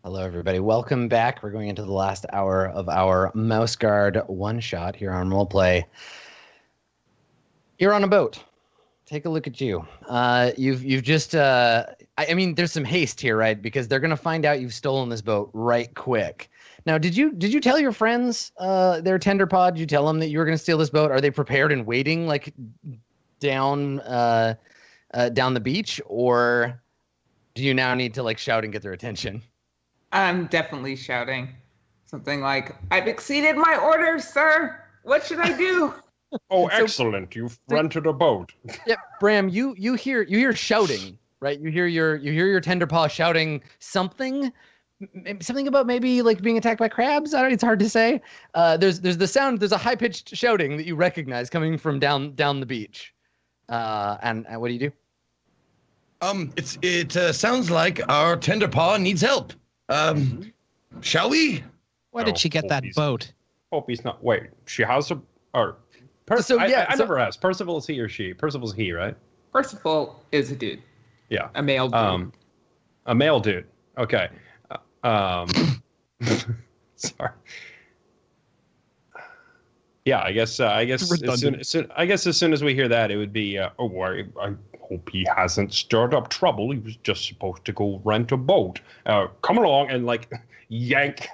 Hello, everybody. Welcome back. We're going into the last hour of our Mouse Guard one-shot here on RollPlay. You're on a boat. Take a look at you. You've just. I mean, there's some haste here, right? Because they're gonna find out you've stolen this boat right quick. Now, did you tell your friends, their tender pod? Did you tell them that you were gonna steal this boat? Are they prepared and waiting, like down the beach, or do you now need to like shout and get their attention? I'm definitely shouting something like, "I've exceeded my orders, sir. What should I do?" Oh, excellent! You've rented a boat. Yep, Bram. You hear shouting, right? You hear your tender paw shouting something about maybe like being attacked by crabs. I don't know, it's hard to say. There's the sound. There's a high pitched shouting that you recognize coming from down the beach. And what do you do? It sounds like our tender paw needs help. Shall we? Where did she get that boat? Hope he's not. Wait, she has a. Or, I never asked. Percival is he or she? Percival's he, right? Percival is a dude. Yeah. A male dude. A male dude. Okay. Sorry. Yeah, I guess as soon as we hear that, it would be. I hope he hasn't stirred up trouble. He was just supposed to go rent a boat. Come along and like yank.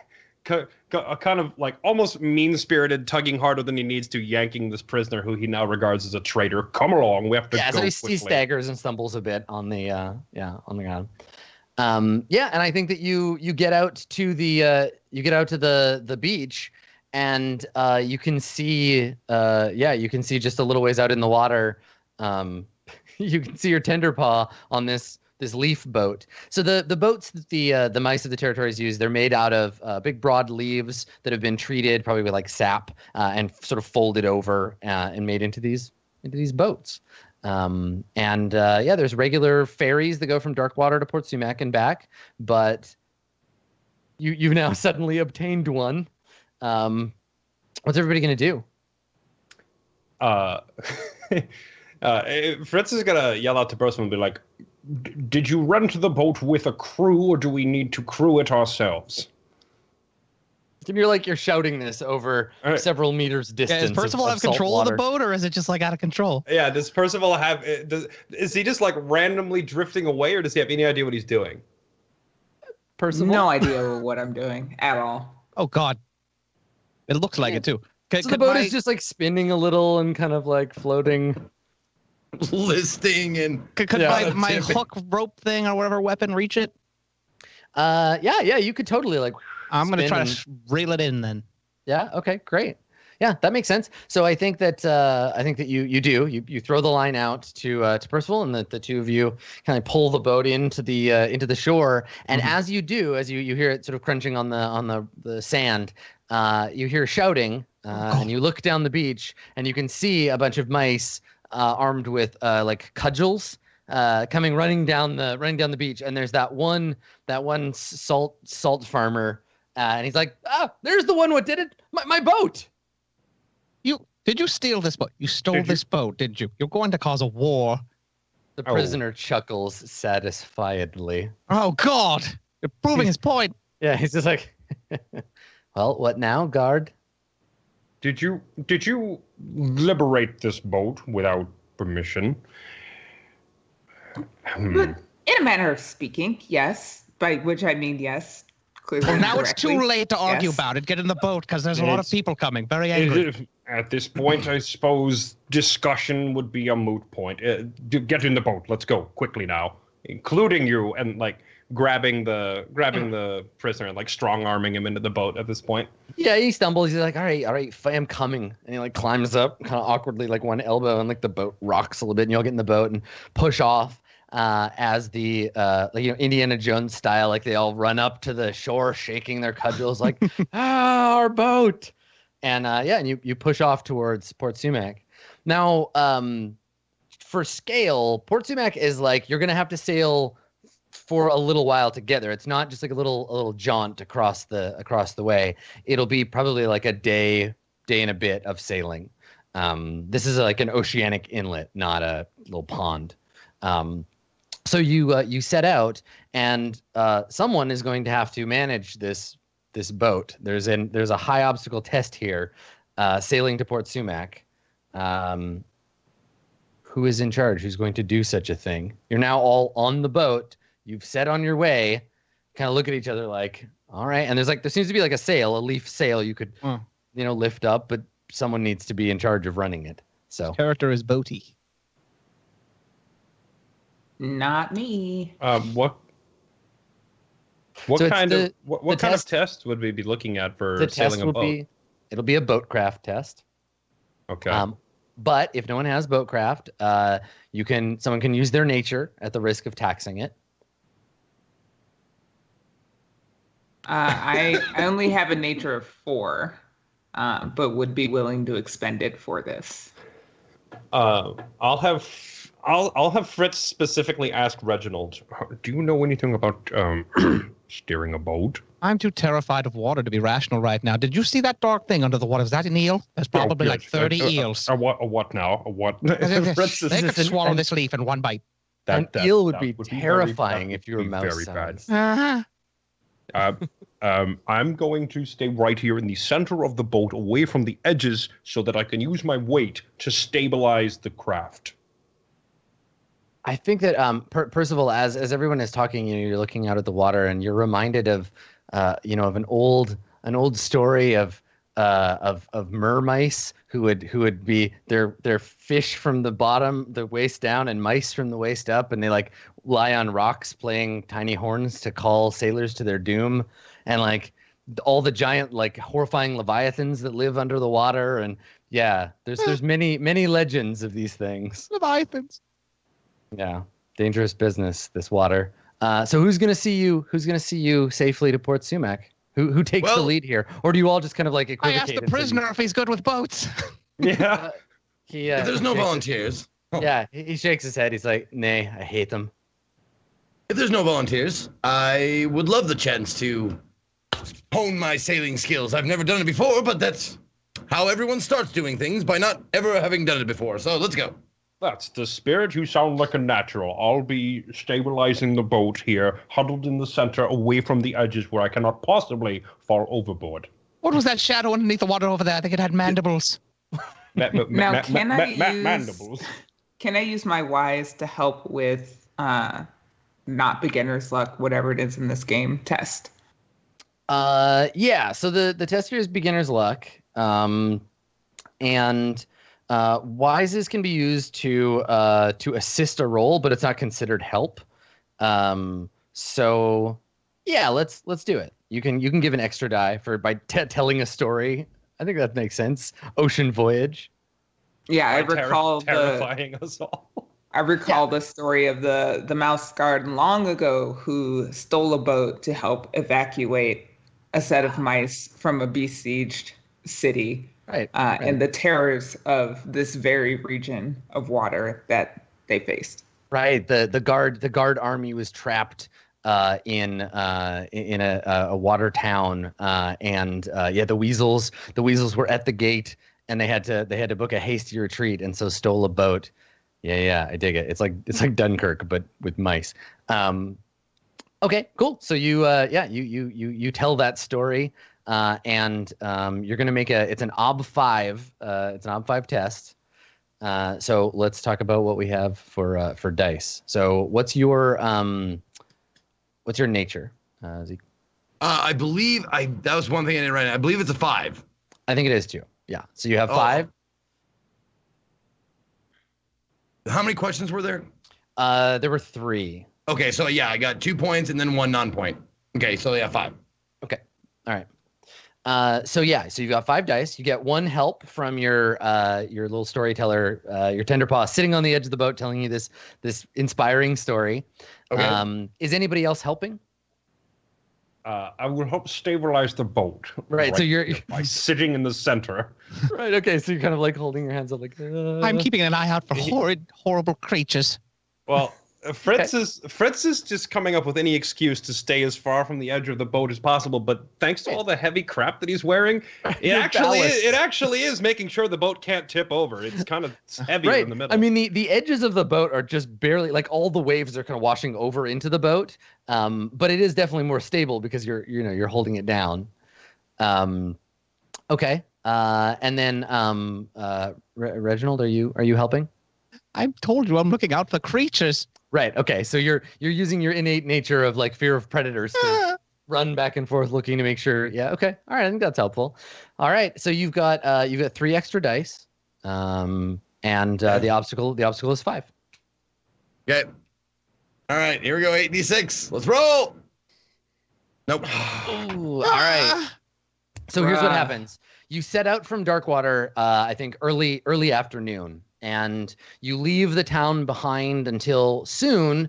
A kind of like almost mean-spirited, tugging harder than he needs to, yanking this prisoner who he now regards as a traitor. Come along, we have to go quickly. So he staggers and stumbles a bit on the ground. And I think that you get out to the beach, and you can see just a little ways out in the water. You can see your tender paw on this leaf boat. So the boats that the mice of the territories use, they're made out of big broad leaves that have been treated probably with like sap and sort of folded over and made into these boats. There's regular ferries that go from Darkwater to Port Sumac and back, but you've now suddenly obtained one. What's everybody gonna do? Fritz is gonna yell out to Percival and be like, "Did you rent the boat with a crew, or do we need to crew it ourselves?" You're shouting this over several meters distance. Does Percival have control of the boat, or is it just like out of control? Yeah, does Percival have? Is he just like randomly drifting away, or does he have any idea what he's doing? Percival? No idea what I'm doing at all. Oh God, it looks like it too. So the boat is just like spinning a little and kind of like floating. Listing and could my hook rope thing or whatever weapon reach it? You could totally like. I'm gonna try to reel it in then. Yeah. Okay. Great. Yeah, that makes sense. So I think that you throw the line out to Percival, and the two of you kind of pull the boat into the shore. And as you do, as you hear it sort of crunching on the sand, you hear shouting, and you look down the beach, and you can see a bunch of mice. Armed with like cudgels, running down the beach, and there's that one salt farmer, and he's like, there's the one what did it, my boat. Did you steal this boat? You stole this boat, didn't you? You're going to cause a war. The prisoner chuckles satisfiedly. Oh God, you're proving his point. Yeah, he's just like, well, what now, guard? Did you liberate this boat without permission? In a manner of speaking, yes. By which I mean yes. Clearly. Well, now it's too late to argue about it. Get in the boat because there's a lot of people coming. Very angry. At this point, I suppose discussion would be a moot point. Get in the boat. Let's go quickly now, including you, and like grabbing the prisoner and like strong arming him into the boat at this point. Yeah, he stumbles. He's like, all right, I'm coming. And he like climbs up kind of awkwardly, like one elbow, and like the boat rocks a little bit, and you'll get in the boat and push off as the Indiana Jones style, like they all run up to the shore shaking their cudgels like, our boat. And and you push off towards Port Sumac. Now, for scale, Port Sumac is like you're gonna have to sail for a little while to get there. It's not just like a little jaunt across the way. It'll be probably like a day and a bit of sailing. This is like an oceanic inlet, not a little pond. So you set out, and someone is going to have to manage this boat. There's a high obstacle test here, sailing to Port Sumac. Who is in charge? Who's going to do such a thing? You're now all on the boat. You've set on your way. Kind of look at each other like, all right. And there seems to be like a leaf sail you could, lift up, but someone needs to be in charge of running it. So character is Boaty. Not me. What So kind of test would we be looking at for the sailing test a boat? It'll be a boatcraft test. Okay. But if no one has boatcraft, someone can use their nature at the risk of taxing it. I only have a nature of 4, but would be willing to expend it for this. I'll have Fritz specifically ask Reginald, do you know anything about steering a boat? I'm too terrified of water to be rational right now. Did you see that dark thing under the water? Is that an eel? There's probably like 30 eels. A what now? A what? They could swallow this leaf in one bite. An eel would be terrifying if you were mouse size. I'm going to stay right here in the center of the boat, away from the edges, so that I can use my weight to stabilize the craft. I think that Percival, as everyone is talking, you're looking out at the water, and you're reminded of of an old story of mermice who would be their fish from the waist down, and mice from the waist up, and they like lie on rocks playing tiny horns to call sailors to their doom, and like all the giant like horrifying leviathans that live under the water, and there's many legends of these things. Leviathans. Yeah, dangerous business, this water. So who's gonna see you safely to Port Sumac? Who takes the lead here, or do you all just kind of like equivocate? I asked the prisoner if he's good with boats. Yeah. If there's no volunteers. Yeah, he shakes his head. He's like, "Nay, I hate them." If there's no volunteers, I would love the chance to hone my sailing skills. I've never done it before, but that's how everyone starts doing things, by not ever having done it before. So let's go. That's the spirit. You sound like a natural. I'll be stabilizing the boat here, huddled in the center, away from the edges where I cannot possibly fall overboard. What was that shadow underneath the water over there? I think it had mandibles. Mandibles. Can I use my wise to help with not beginner's luck, whatever it is in this game, test? Yeah. So the test here is beginner's luck, and wises can be used to assist a roll, but it's not considered help. So yeah, let's do it. You can give an extra die by telling a story. I think that makes sense. Ocean voyage. Yeah, I recall terrifying us all. I recall the story of the mouse guard long ago who stole a boat to help evacuate a set of mice from a besieged city. Right. And the terrors of this very region of water that they faced. Right. The guard army was trapped in a water town, and the weasels were at the gate, and they had to book a hasty retreat, and so stole a boat. Yeah, I dig it. It's like Dunkirk, but with mice. Okay, cool. So you tell that story. And you're going to make it's an OB 5. It's an OB 5 test. So let's talk about what we have for dice. So what's your nature, Zeke? I believe that was one thing I didn't write. I believe it's a 5. I think it is too. Yeah. So you have 5. How many questions were there? There were 3. Okay, so yeah, I got 2 points and then 1 non-point. Okay, so yeah, 5. Okay. All right. So you've got 5 dice. You get 1 help from your little storyteller, your tenderpaw, sitting on the edge of the boat, telling you this inspiring story. Okay. Is anybody else helping? I will help stabilize the boat. Right. So you're by sitting in the center. Right. Okay. So you're kind of like holding your hands up, like. I'm keeping an eye out for horrible creatures. Well, Fritz is just coming up with any excuse to stay as far from the edge of the boat as possible. But thanks to all the heavy crap that he's wearing, it actually is making sure the boat can't tip over. It's kind of heavier in the middle. I mean, the edges of the boat are just barely, like, all the waves are kind of washing over into the boat. But it is definitely more stable because you're holding it down. Okay. And then Reginald, are you helping? I told you I'm looking out for creatures. Right. Okay. So you're using your innate nature of like fear of predators to run back and forth looking to make sure. Yeah. Okay. All right. I think that's helpful. All right. So you've got 3 extra dice. And the obstacle is 5. Okay. All right. Here we go. 8d6. Let's roll. Nope. Ooh, all right. So here's what happens. You set out from Darkwater, I think early afternoon. And you leave the town behind until soon.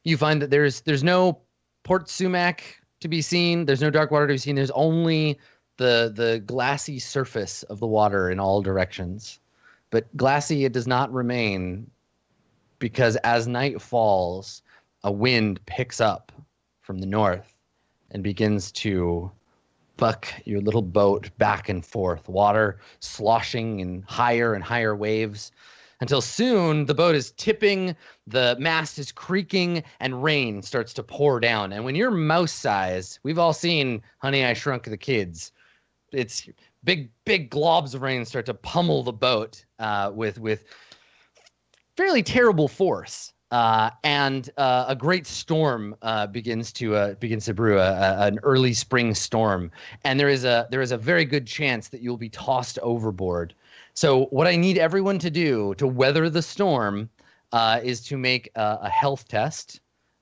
You find that there's no Port Sumac to be seen. There's no Darkwater to be seen. There's only the glassy surface of the water in all directions. But glassy it does not remain, because as night falls, a wind picks up from the north and begins to buck your little boat back and forth, water sloshing in higher and higher waves, until soon the boat is tipping, the mast is creaking, and rain starts to pour down. And when you're mouse size, we've all seen Honey, I Shrunk the Kids. It's big globs of rain start to pummel the boat with fairly terrible force. And a great storm begins to brew, an early spring storm, and there is a very good chance that you'll be tossed overboard. So what I need everyone to do to weather the storm is to make a health test.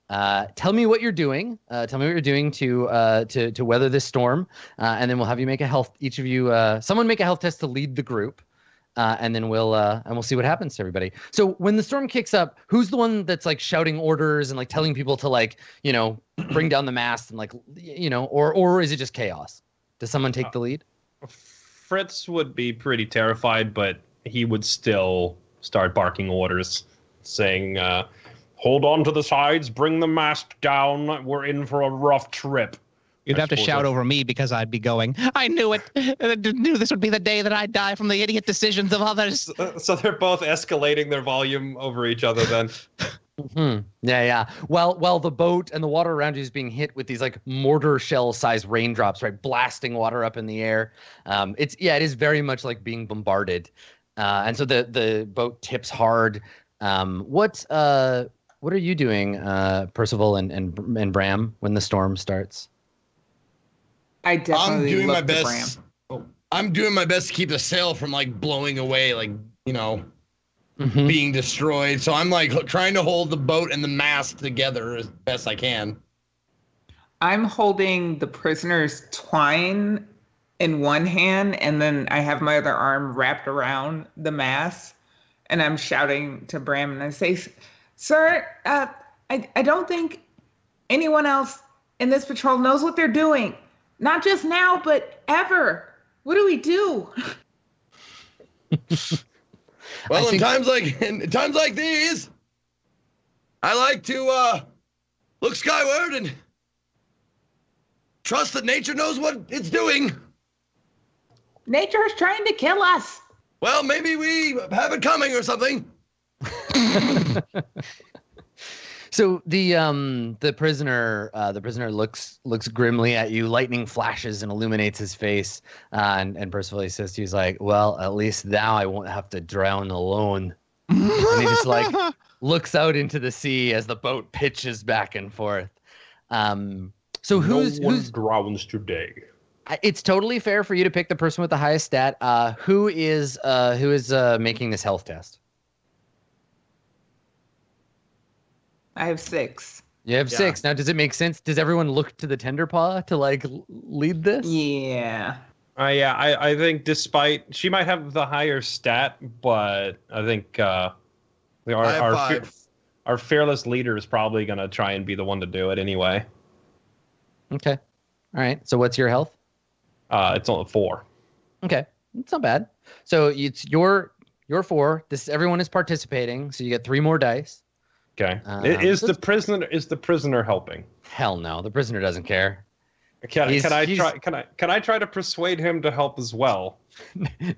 Tell me what you're doing. Tell me what you're doing to weather this storm, and then we'll have you make a health. Each of you, someone make a health test to lead the group. And then we'll see what happens to everybody. So when the storm kicks up, who's the one that's like shouting orders and like telling people to like, bring down the mast and like, or is it just chaos? Does someone take the lead? Fritz would be pretty terrified, but he would still start barking orders, saying, hold on to the sides, bring the mast down. We're in for a rough trip. You'd have to shout over me because I'd be going, I knew it. I knew this would be the day that I'd die from the idiot decisions of others. So they're both escalating their volume over each other then. Mm-hmm. Yeah. While the boat and the water around you is being hit with these like mortar shell sized raindrops, right? Blasting water up in the air. It is very much like being bombarded. And so the boat tips hard. What are you doing, Percival and Bram, when the storm starts? I definitely I'm doing my Bram. best. I'm doing my best to keep the sail from like blowing away, like, being destroyed. So I'm like trying to hold the boat and the mast together as best I can. I'm holding the prisoner's twine in one hand, and then I have my other arm wrapped around the mast, and I'm shouting to Bram, and I say, "Sir, I don't think anyone else in this patrol knows what they're doing. Not just now, but ever. What do we do?" Well, in times like these, I like to look skyward and trust that nature knows what it's doing. Nature's trying to kill us. Well, maybe we have it coming or something. So the prisoner looks grimly at you. Lightning flashes and illuminates his face, and Percival says to you, he's like, "Well, at least now I won't have to drown alone." And he just like looks out into the sea as the boat pitches back and forth. So who's drowns today? It's totally fair for you to pick the person with the highest stat. Who is making this health test? I have 6. You have 6. Now, does it make sense? Does everyone look to the tender paw to like lead this? Yeah. I think despite she might have the higher stat, but I think our fearless leader is probably gonna try and be the one to do it anyway. Okay. All right. So what's your health? It's only 4. Okay, it's not bad. So it's your 4. Everyone is participating, so you get 3 more dice. Okay. Is the prisoner helping? Hell no. The prisoner doesn't care. Can I try to persuade him to help as well?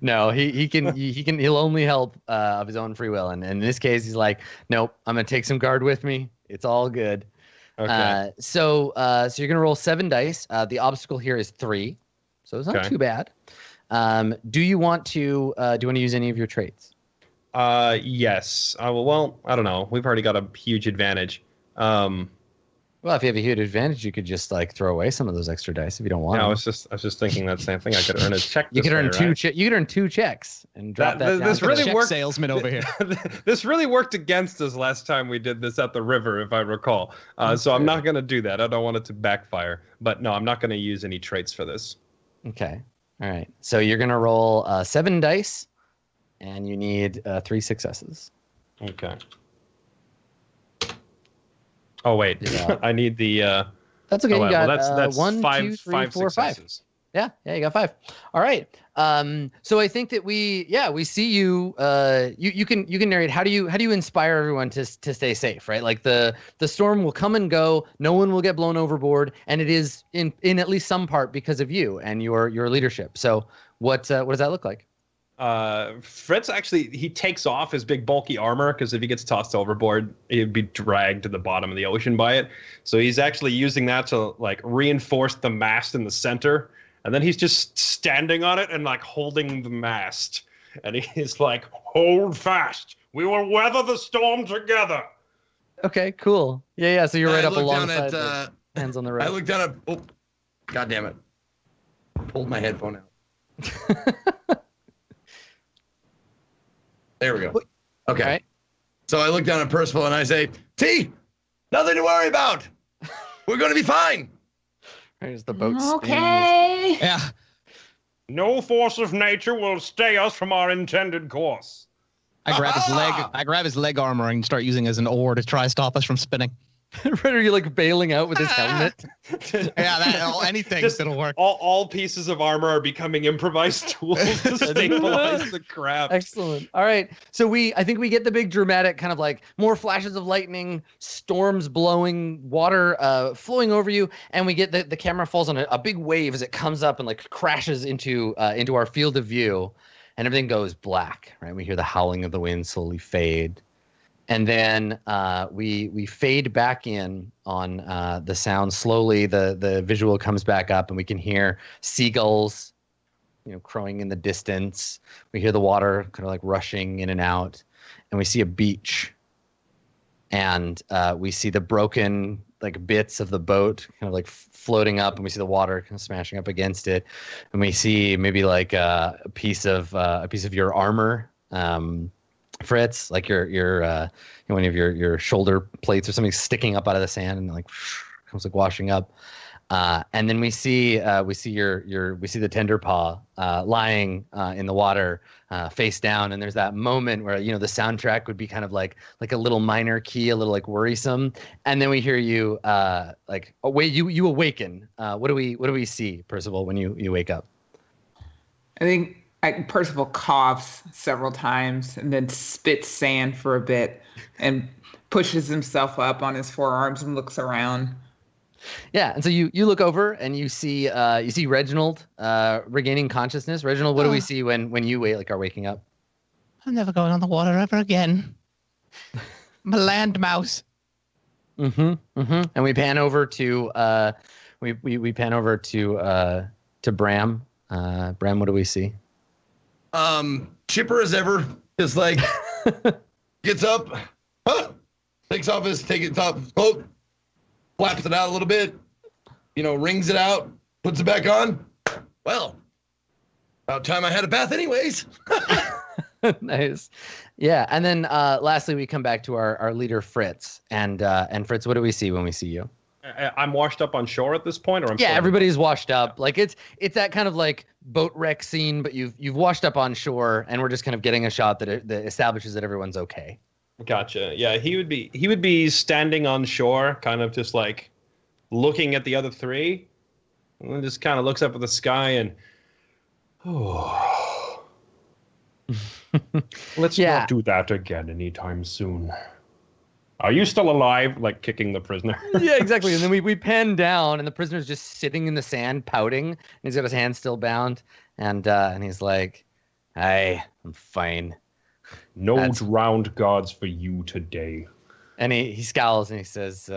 No, he'll only help of his own free will. And in this case, he's like, nope, I'm gonna take some guard with me. It's all good. Okay. So you're gonna roll 7 dice. The obstacle here is 3, so it's not too bad. Do you want to use any of your traits? Yes. Well, I don't know. We've already got a huge advantage. Well, if you have a huge advantage, you could just like throw away some of those extra dice if you don't want. Yeah, them. I was just thinking that same thing. I could earn a check. You could earn two. You could earn 2 checks and drop that down. This really check worked. Salesman over here. This really worked against us last time we did this at the river, if I recall. So I'm not going to do that. I don't want it to backfire. But no, I'm not going to use any traits for this. Okay. All right. So you're going to roll 7 dice, and you need 3 successes. Okay. Oh wait, Yeah. I need the. That's okay. You got that's 1, 5, 2, 3, 5 4, 5. successes. Yeah, you got 5. All right. So I think that we see you. You can narrate. How do you inspire everyone to stay safe? Right. Like the storm will come and go. No one will get blown overboard, and it is in at least some part because of you and your leadership. So what does that look like? Fritz actually, he takes off his big bulky armor because if he gets tossed overboard, he'd be dragged to the bottom of the ocean by it. So he's actually using that to like reinforce the mast in the center. And then he's just standing on it and like holding the mast. And he's like, hold fast. We will weather the storm together. Okay, cool. Yeah. So you're right up alongside hands on the rope. I looked down at, oh, God damn it. Pulled my headphone out. There we go. Okay. Right. So I look down at Percival and I say, T, nothing to worry about. We're going to be fine. There's the boat. Okay. Yeah. No force of nature will stay us from our intended course. I grab his leg armor and start using it as an oar to try to stop us from spinning. Are you like bailing out with his helmet? Yeah, anything that'll work. All pieces of armor are becoming improvised tools to stabilize the craft. Excellent. All right. So I think we get the big dramatic kind of like more flashes of lightning, storms blowing, water flowing over you, and we get the camera falls on a big wave as it comes up and like crashes into our field of view, and everything goes black. Right. We hear the howling of the wind slowly fade. And then we fade back in on the sound slowly. The visual comes back up, and we can hear seagulls, crowing in the distance. We hear the water kind of like rushing in and out, and we see a beach. And we see the broken like bits of the boat kind of like floating up, and we see the water kind of smashing up against it, and we see maybe like a piece of your armor. Fritz, like your one of your shoulder plates or something sticking up out of the sand and like comes like washing up, and then we see the tender paw lying in the water face down, and there's that moment where the soundtrack would be kind of like a little minor key, a little like worrisome, and then we hear you you awaken. What do we see, Percival, when you wake up? I think Percival coughs several times and then spits sand for a bit and pushes himself up on his forearms and looks around. Yeah, and so you look over and you see Reginald regaining consciousness. Reginald, what do we see when you are waking up? I'm never going on the water ever again. I'm a land mouse. And we pan over to we pan over to Bram. Bram, what do we see? Chipper as ever, just like gets up, takes off his top coat, flaps it out a little bit, wrings it out, puts it back on. Well, about time I had a bath anyways. Nice. Yeah, and then lastly we come back to our leader Fritz. And Fritz, what do we see when we see you? I'm washed up on shore at this point, or everybody's washed up. Like it's that kind of like boat wreck scene, but you've washed up on shore, and we're just kind of getting a shot that establishes that everyone's okay. Gotcha. Yeah, he would be standing on shore, kind of just like looking at the other three, and then just kind of looks up at the sky and, let's not do that again anytime soon. Are you still alive? Like kicking the prisoner. Yeah, exactly. And then we pan down, and the prisoner's just sitting in the sand, pouting, and he's got his hands still bound, and he's like, "I'm fine." No drowned gods for you today. And he scowls and he says,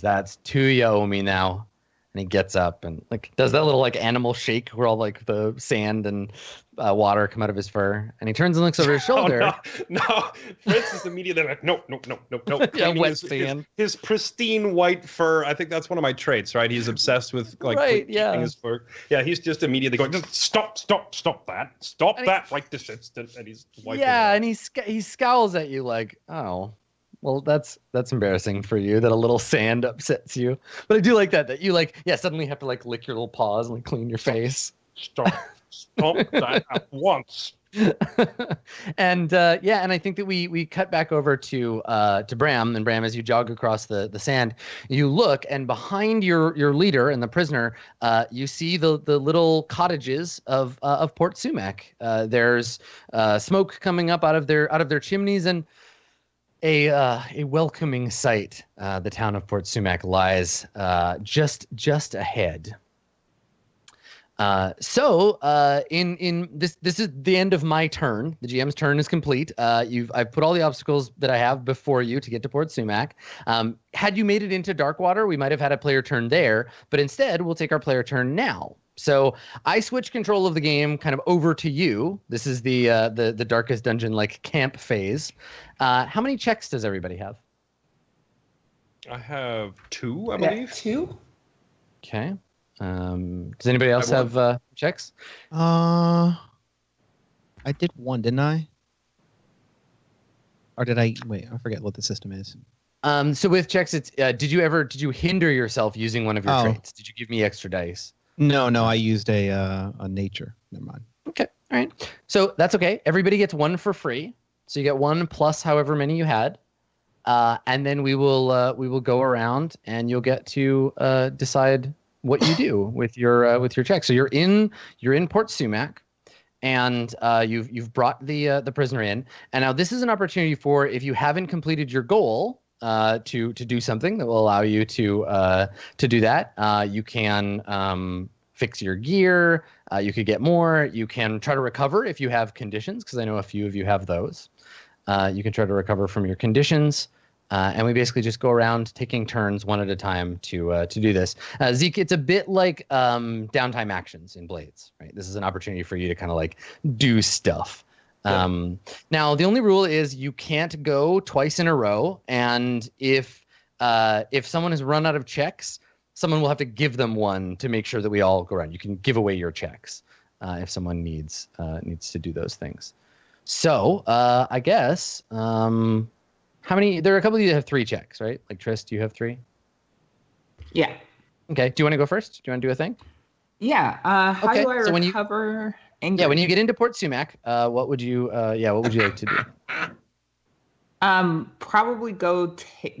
"That's two you owe me now." And he gets up and like does that little like animal shake where all like the sand and water come out of his fur. And he turns and looks over his shoulder. Oh, no. Fritz is immediately like, no. Yeah, wet sand. His pristine white fur. I think that's one of my traits, right? He's obsessed with like keeping his fur. Yeah, he's just immediately going, just stop that. Stop that right this instant. And he's wiping and he scowls at you like, oh. Well, that's embarrassing for you that a little sand upsets you. But I do like that you like, suddenly have to like lick your little paws and like clean your face. Stop that at once. And and I think that we cut back over to Bram, and Bram, as you jog across the sand, you look, and behind your leader and the prisoner, you see the little cottages of Port Sumac. There's smoke coming up out of their chimneys, and a welcoming sight. The town of Port Sumac lies just ahead. So in this is the end of my turn. The GM's turn is complete. I've put all the obstacles that I have before you to get to Port Sumac. Had you made it into Darkwater, we might have had a player turn there, but instead we'll take our player turn now. So I switch control of the game kind of over to you. This is the darkest dungeon like camp phase. How many checks does everybody have? I have 2, I believe. 2. Okay. Does anybody else have checks? I did 1, didn't I? Or did I? Wait, I forget what the system is. So with checks, it's did you hinder yourself using one of your traits? Did you give me extra dice? No, I used a nature. Never mind. Okay, all right. So that's okay. Everybody gets 1 for free. So you get 1 plus however many you had, and then we will go around, and you'll get to decide what you do with your check. So you're in Port Sumac, and you've brought the prisoner in, and now this is an opportunity for, if you haven't completed your goal, to do something that will allow you to do that. You can fix your gear. You could get more. You can try to recover if you have conditions, because I know a few of you have those. You can try to recover from your conditions. And we basically just go around taking turns one at a time to do this. Zeke, it's a bit like downtime actions in Blades, right? This is an opportunity for you to kind of like do stuff. Now, the only rule is you can't go twice in a row, and if someone has run out of checks, someone will have to give them 1 to make sure that we all go around. You can give away your checks if someone needs to do those things. So I guess how many? There are a couple of you that have 3 checks, right? Like Trist, you have 3. Yeah. Okay. Do you want to go first? Do you want to do a thing? Yeah. How do I recover? Anger? Yeah, when you get into Port Sumac, what would you like to do? Probably go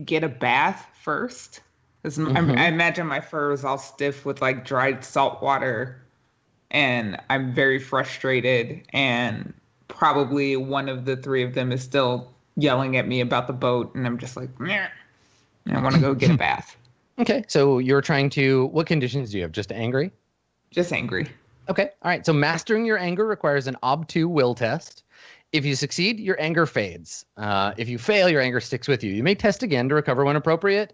get a bath first, because I imagine my fur is all stiff with like dried salt water, and I'm very frustrated, and probably one of the 3 of them is still yelling at me about the boat, and I'm just like, meh, and I want to go get a bath. Okay, so you're trying to, what conditions do you have? Just angry? Just angry. Okay, all right. So mastering your anger requires an Ob2 will test. If you succeed, your anger fades. If you fail, your anger sticks with you. You may test again to recover when appropriate,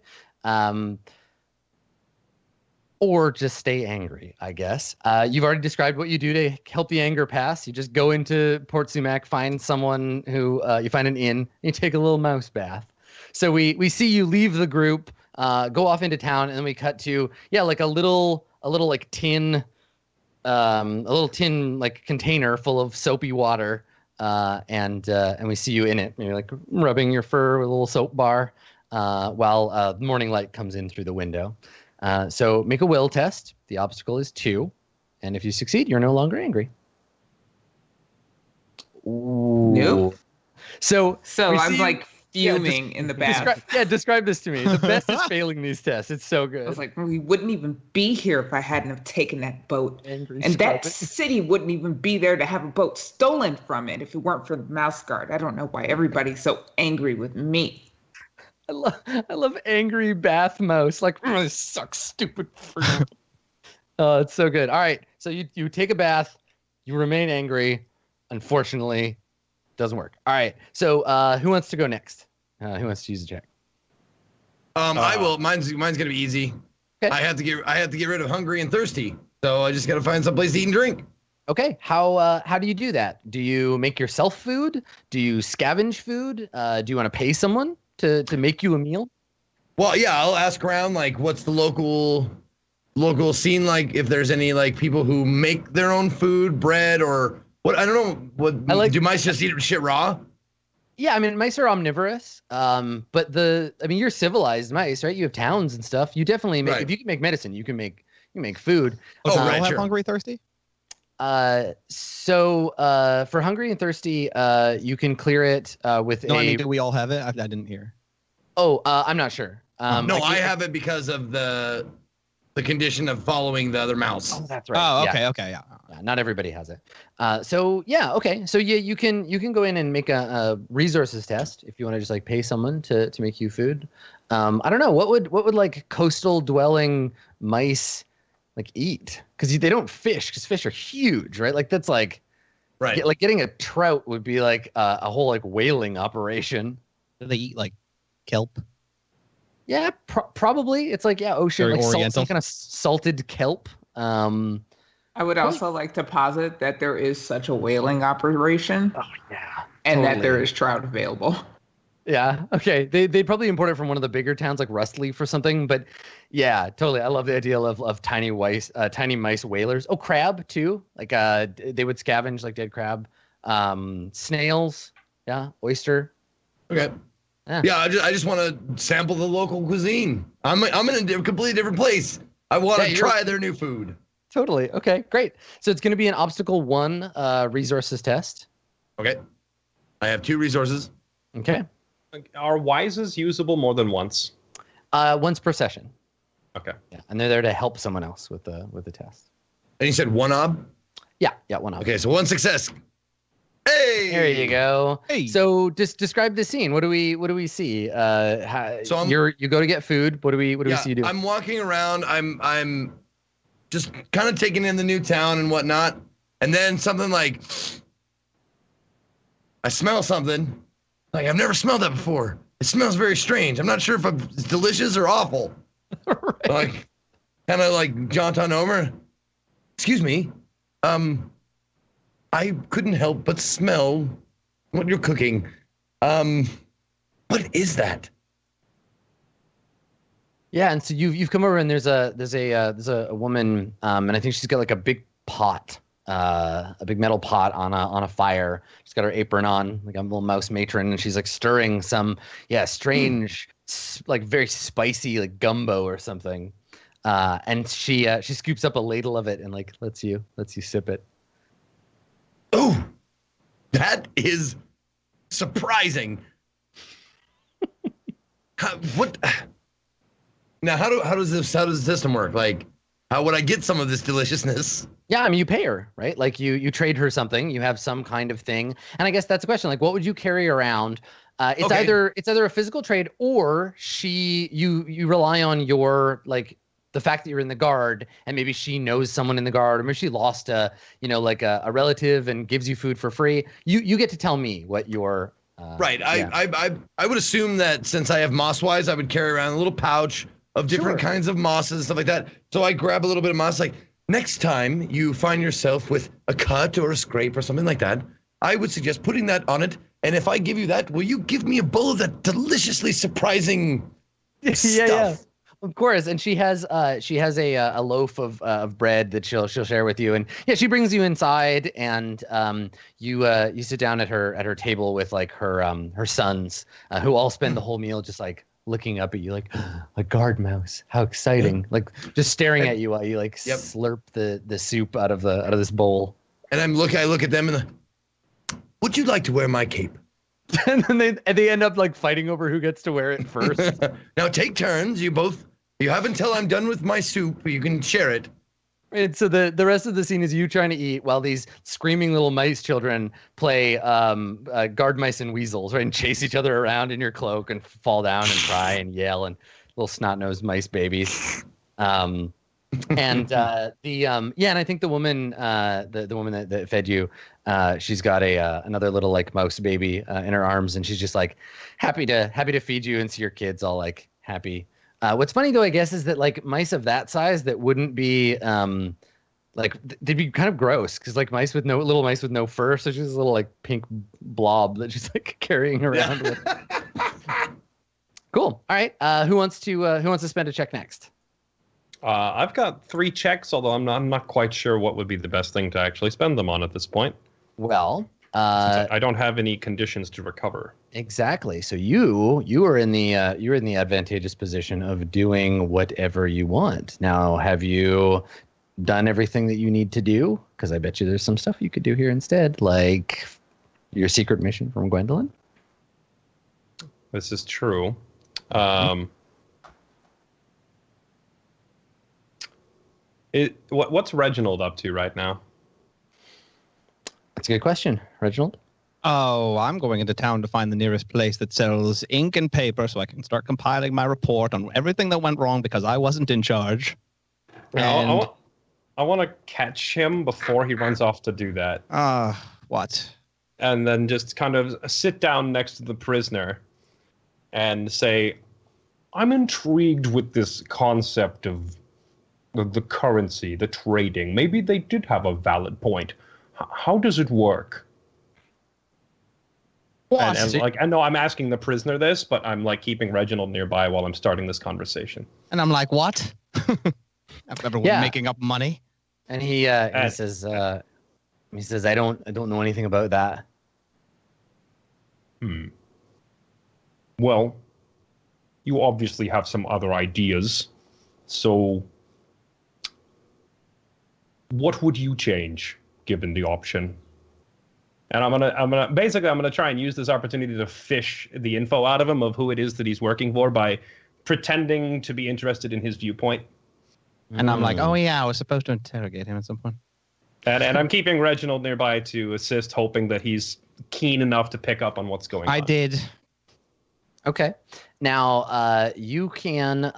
or just stay angry, I guess. You've already described what you do to help the anger pass. You just go into Port Sumac, find someone who, you find an inn, and you take a little mouse bath. So we see you leave the group, go off into town, and then we cut to, like a little like tin, like container full of soapy water, and we see you in it. You're like rubbing your fur with a little soap bar, while morning light comes in through the window. So make a will test. The obstacle is 2, and if you succeed, you're no longer angry. Ooh. Nope. So I'm like fuming in the bath. Describe this to me. The best is failing these tests. It's so good. I was like, we wouldn't even be here if I hadn't have taken that boat. Angry and that Scarlet. city wouldn't even be there to have a boat stolen from it if it weren't for the mouse guard. I don't know why everybody's so angry with me. I love angry bath mouse. Like, this sucks, stupid fruit. Oh, it's so good. All right, so you take a bath, you remain angry. Unfortunately, doesn't work. All right, so who wants to go next? Who wants to use the check? I will. Mine's gonna be easy. Okay. I have to get rid of hungry and thirsty. So I just gotta find someplace to eat and drink. Okay, how do you do that? Do you make yourself food? Do you scavenge food? Do you want to pay someone to make you a meal? Well, yeah, I'll ask around, like, what's the local scene like, if there's any, like, people who make their own food, bread, or what, I don't know, what, do mice just eat shit raw? Yeah, I mean, mice are omnivorous, but you're civilized mice, right? You have towns and stuff. You definitely make, if you can make medicine, you can make food. Oh, so right, have hungry, thirsty? So for hungry and thirsty, you can clear it with I mean, do we all have it? I didn't hear. Oh, I'm not sure. No, I have it because of the condition of following the other mouse. Oh, that's right. Oh, okay, yeah. Not everybody has it. So yeah, okay. So you can go in and make a resources test if you want to just like pay someone to make you food. I don't know, what would like coastal dwelling mice like eat? Because they don't fish, because fish are huge, right? Like that's like, right. Like getting a trout would be like a whole like whaling operation. Do they eat like kelp? Yeah, probably. It's like, ocean, very like some kind of salted kelp. I would also like to posit that there is such a whaling operation. Oh yeah, and that there is trout available. Yeah. Okay. They'd probably import it from one of the bigger towns like Rustleaf or something. But yeah, totally. I love the idea of tiny mice whalers. Oh, crab too. Like they would scavenge like dead crab. Snails. Yeah. Oyster. Okay. Yeah. I just want to sample the local cuisine. I'm in a completely different place. I want to try their new food. Totally. Okay. Great. So it's going to be an obstacle 1 resources test. Okay. I have 2 resources. Okay. Are wises usable more than once? Once per session. Okay. Yeah, and they're there to help someone else with the test. And you said 1 ob? Yeah, 1 ob. Okay, so 1 success. Hey! There you go. Hey. So just describe the scene. What do we see? You go to get food. What do we see you do? I'm walking around. I'm just kind of taking in the new town and whatnot. And then something like, I smell something. Like, I've never smelled that before. It smells very strange. I'm not sure if it's delicious or awful. Right. Like, kind of like jaunt on over. Excuse me. I couldn't help but smell what you're cooking. What is that? Yeah, and so you've come over and there's a woman, and I think she's got like a big pot, a big metal pot on a fire. She's got her apron on, like a little mouse matron, and she's like stirring some strange, like very spicy like gumbo or something. And she scoops up a ladle of it and like lets you sip it. Oh, that is surprising. What? Now, how does the system work? Like, how would I get some of this deliciousness? Yeah, I mean, you pay her, right? Like you trade her something. You have some kind of thing, and I guess that's the question. Like, what would you carry around? It's either a physical trade or you rely on your like the fact that you're in the guard and maybe she knows someone in the guard or maybe she lost a relative and gives you food for free. You get to tell me what your right. Yeah. I would assume that since I have Mosswise, I would carry around a little pouch of different kinds of mosses and stuff like that. So I grab a little bit of moss. Like, next time you find yourself with a cut or a scrape or something like that, I would suggest putting that on it. And if I give you that, will you give me a bowl of that deliciously surprising stuff? Yeah. Of course, and she has a loaf of bread that she'll share with you, and yeah, she brings you inside, and you sit down at her table with like her sons, who all spend the whole meal just like looking up at you like a guard mouse. How exciting! Like just staring at you while you like slurp the soup out of this bowl. And I look at them and would you like to wear my cape? And then they end up like fighting over who gets to wear it first. Now take turns. You have until I'm done with my soup. You can share it. And so the rest of the scene is you trying to eat while these screaming little mice children play guard mice and weasels, right, and chase each other around in your cloak and fall down and cry and yell, and little snot-nosed mice babies. And and I think the woman the woman that fed you, she's got another little like mouse baby in her arms, and she's just like happy to feed you and see your kids all like happy. What's funny though, I guess, is that like mice of that size that wouldn't be like they'd be kind of gross because like little mice with no fur, so she's this little like pink blob that she's like carrying around with. Cool. All right. Who wants to spend a check next? I've got 3 checks, although I'm not quite sure what would be the best thing to actually spend them on at this point. Well, I don't have any conditions to recover. Exactly. So you are in the advantageous position of doing whatever you want. Now, have you done everything that you need to do? Because I bet you there's some stuff you could do here instead, like your secret mission from Gwendolyn. This is true. What's Reginald up to right now? That's a good question, Reginald. Oh, I'm going into town to find the nearest place that sells ink and paper so I can start compiling my report on everything that went wrong because I wasn't in charge. I want to catch him before he runs off to do that. What? And then just kind of sit down next to the prisoner and say, I'm intrigued with this concept of the currency, the trading. Maybe they did have a valid point. How does it work? I know I'm asking the prisoner this, but I'm like keeping Reginald nearby while I'm starting this conversation. And I'm like, what? After everyone making up money. And he says, I don't know anything about that. Well, you obviously have some other ideas. So what would you change given the option? And I'm gonna try and use this opportunity to fish the info out of him of who it is that he's working for by pretending to be interested in his viewpoint. And I'm like, oh yeah, I was supposed to interrogate him at some point. And I'm keeping Reginald nearby to assist, hoping that he's keen enough to pick up on what's going on. I did. Okay. Now, you can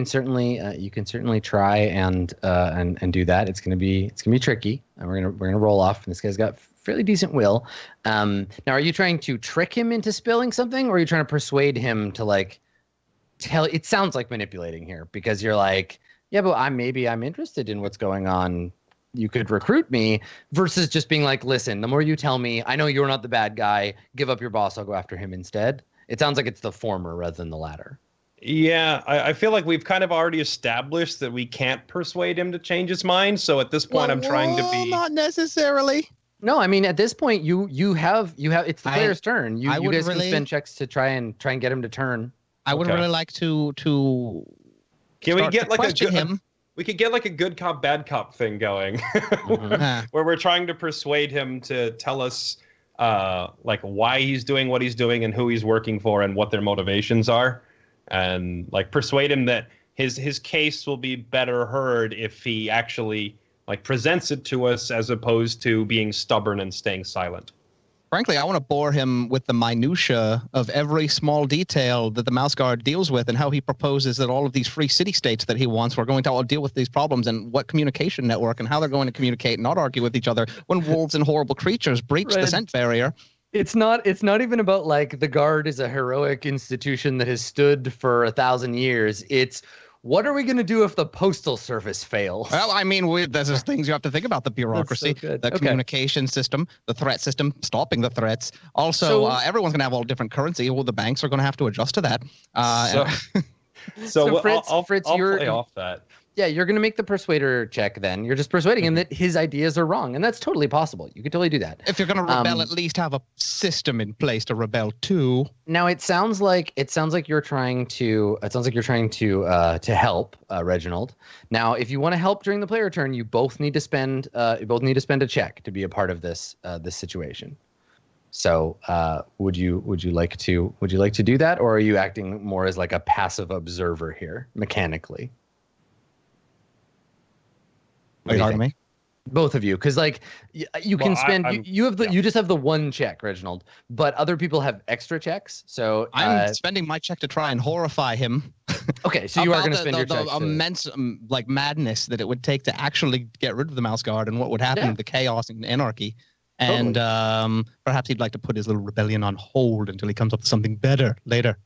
certainly try and do that. It's gonna be tricky. And we're gonna roll off. And this guy's got fairly decent will. Now, are you trying to trick him into spilling something, or are you trying to persuade him to like tell? It sounds like manipulating here because you're like, yeah, but I'm interested in what's going on. You could recruit me, versus just being like, listen, the more you tell me, I know you're not the bad guy. Give up your boss. I'll go after him instead. It sounds like it's the former rather than the latter. Yeah, I feel like we've kind of already established that we can't persuade him to change his mind. So at this point, I'm trying to be not necessarily. No, I mean at this point, you have it's the player's turn. You guys can spend checks to try and get him to turn. I would really like to. Can we get like him? We could get like a good cop, bad cop thing going, where we're trying to persuade him to tell us like why he's doing what he's doing and who he's working for and what their motivations are. And like persuade him that his case will be better heard if he actually like presents it to us as opposed to being stubborn and staying silent. Frankly, I want to bore him with the minutia of every small detail that the Mouse Guard deals with and how he proposes that all of these free city-states that he wants were going to all deal with these problems and what communication network and how they're going to communicate and not argue with each other when wolves and horrible creatures breach the scent barrier. It's not even about like the Guard is a heroic institution that has stood for 1,000 years. It's what are we going to do if the postal service fails? Well, I mean, there's just things you have to think about: the bureaucracy, the communication system, the threat system, stopping the threats. Also, everyone's going to have all different currency. Well, the banks are going to have to adjust to that. So Fritz, I'll Fritz, play off that. Yeah, you're going to make the persuader check then. You're just persuading him that his ideas are wrong, and that's totally possible. You could totally do that. If you're going to rebel, at least have a system in place to rebel to. Now it sounds like you're trying to help Reginald. Now, if you want to help during the player turn, you both need to spend a check to be a part of this situation. So, would you like to do that, or are you acting more as like a passive observer here mechanically? What do you think? Me? Both of you, because like you can spend. You just have the one check, Reginald, but other people have extra checks. So I'm spending my check to try and horrify him. Okay, so you are going to spend your check. The immense like madness that it would take to actually get rid of the mouse guard and what would happen to the chaos and anarchy. And perhaps he'd like to put his little rebellion on hold until he comes up with something better later.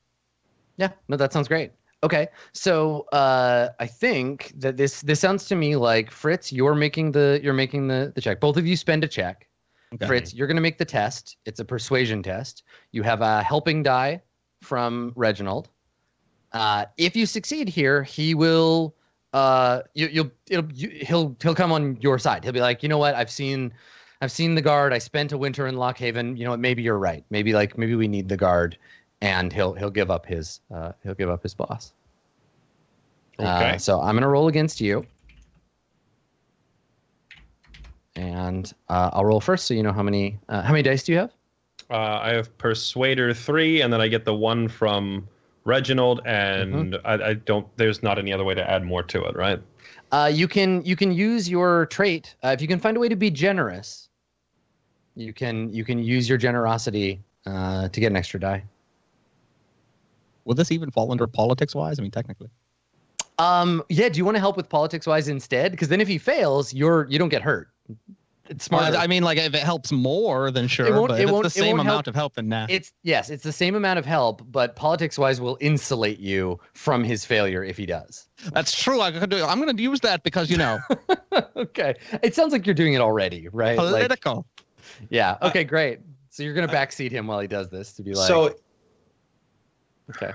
Yeah, no, that sounds great. Okay, so I think that this sounds to me like Fritz, you're making the check. Both of you spend a check. Okay. Fritz, you're going to make the test. It's a persuasion test. You have a helping die from Reginald. If you succeed here, he will he'll come on your side. He'll be like, you know what, I've seen the guard. I spent a winter in Lockhaven. You know what, maybe you're right. Maybe we need the guard. And he'll give up his boss. Okay. So I'm gonna roll against you, and I'll roll first, so you know how many dice do you have? I have Persuader 3, and then I get the one from Reginald, and I don't. There's not any other way to add more to it, right? You can use your trait if you can find a way to be generous. You can use your generosity to get an extra die. Will this even fall under politics-wise? I mean, technically. Yeah. Do you want to help with politics-wise instead? Because then if he fails, you don't get hurt. It's smart. I mean, like if it helps more, then sure. But if it's the same amount of help, then nah. It's the same amount of help, but politics-wise will insulate you from his failure if he does. That's true. I'm going to use that because Okay. It sounds like you're doing it already, right? Political. Yeah. Okay. Great. So you're going to backseat him while he does this to be like. So. Okay.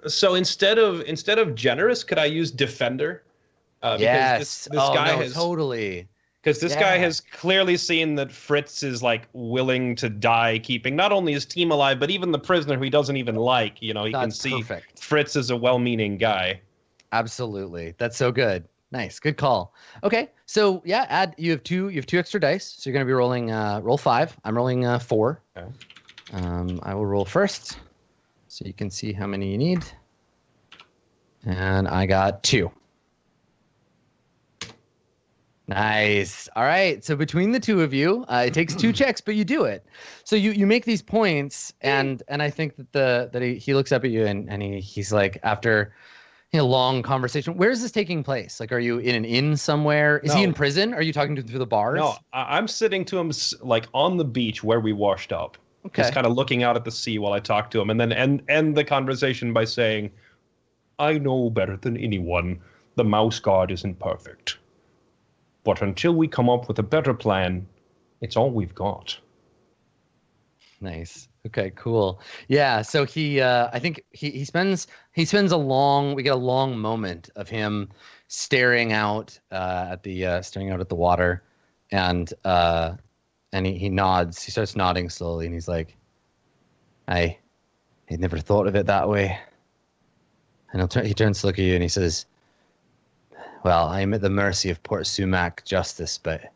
So instead of generous, could I use defender? Yes. This guy has totally. Because this guy has clearly seen that Fritz is like willing to die, keeping not only his team alive, but even the prisoner who he doesn't even like. He can see Fritz is a well-meaning guy. Absolutely. That's so good. Nice. Good call. Okay. So yeah, you have two extra dice. So you're going to be rolling roll 5. I'm rolling 4. Okay. I will roll first. So you can see how many you need. And I got 2. Nice. All right. So between the two of you, it takes 2 checks, but you do it. So you make these points, and I think that he looks up at you and he's like, after a long conversation, where is this taking place? Like, are you in an inn somewhere? Is he in prison? Are you talking to him through the bars? No, I'm sitting to him like on the beach where we washed up. Okay. Just kind of looking out at the sea while I talk to him, and then end the conversation by saying, I know better than anyone the mouse guard isn't perfect. But until we come up with a better plan, it's all we've got. Nice. Okay, cool. Yeah, so he I think he spends a long moment of him staring out at the water, and he nods. He starts nodding slowly, and he's like, I had never thought of it that way. And he turns to look at you and he says, well, I am at the mercy of Port Sumac justice, but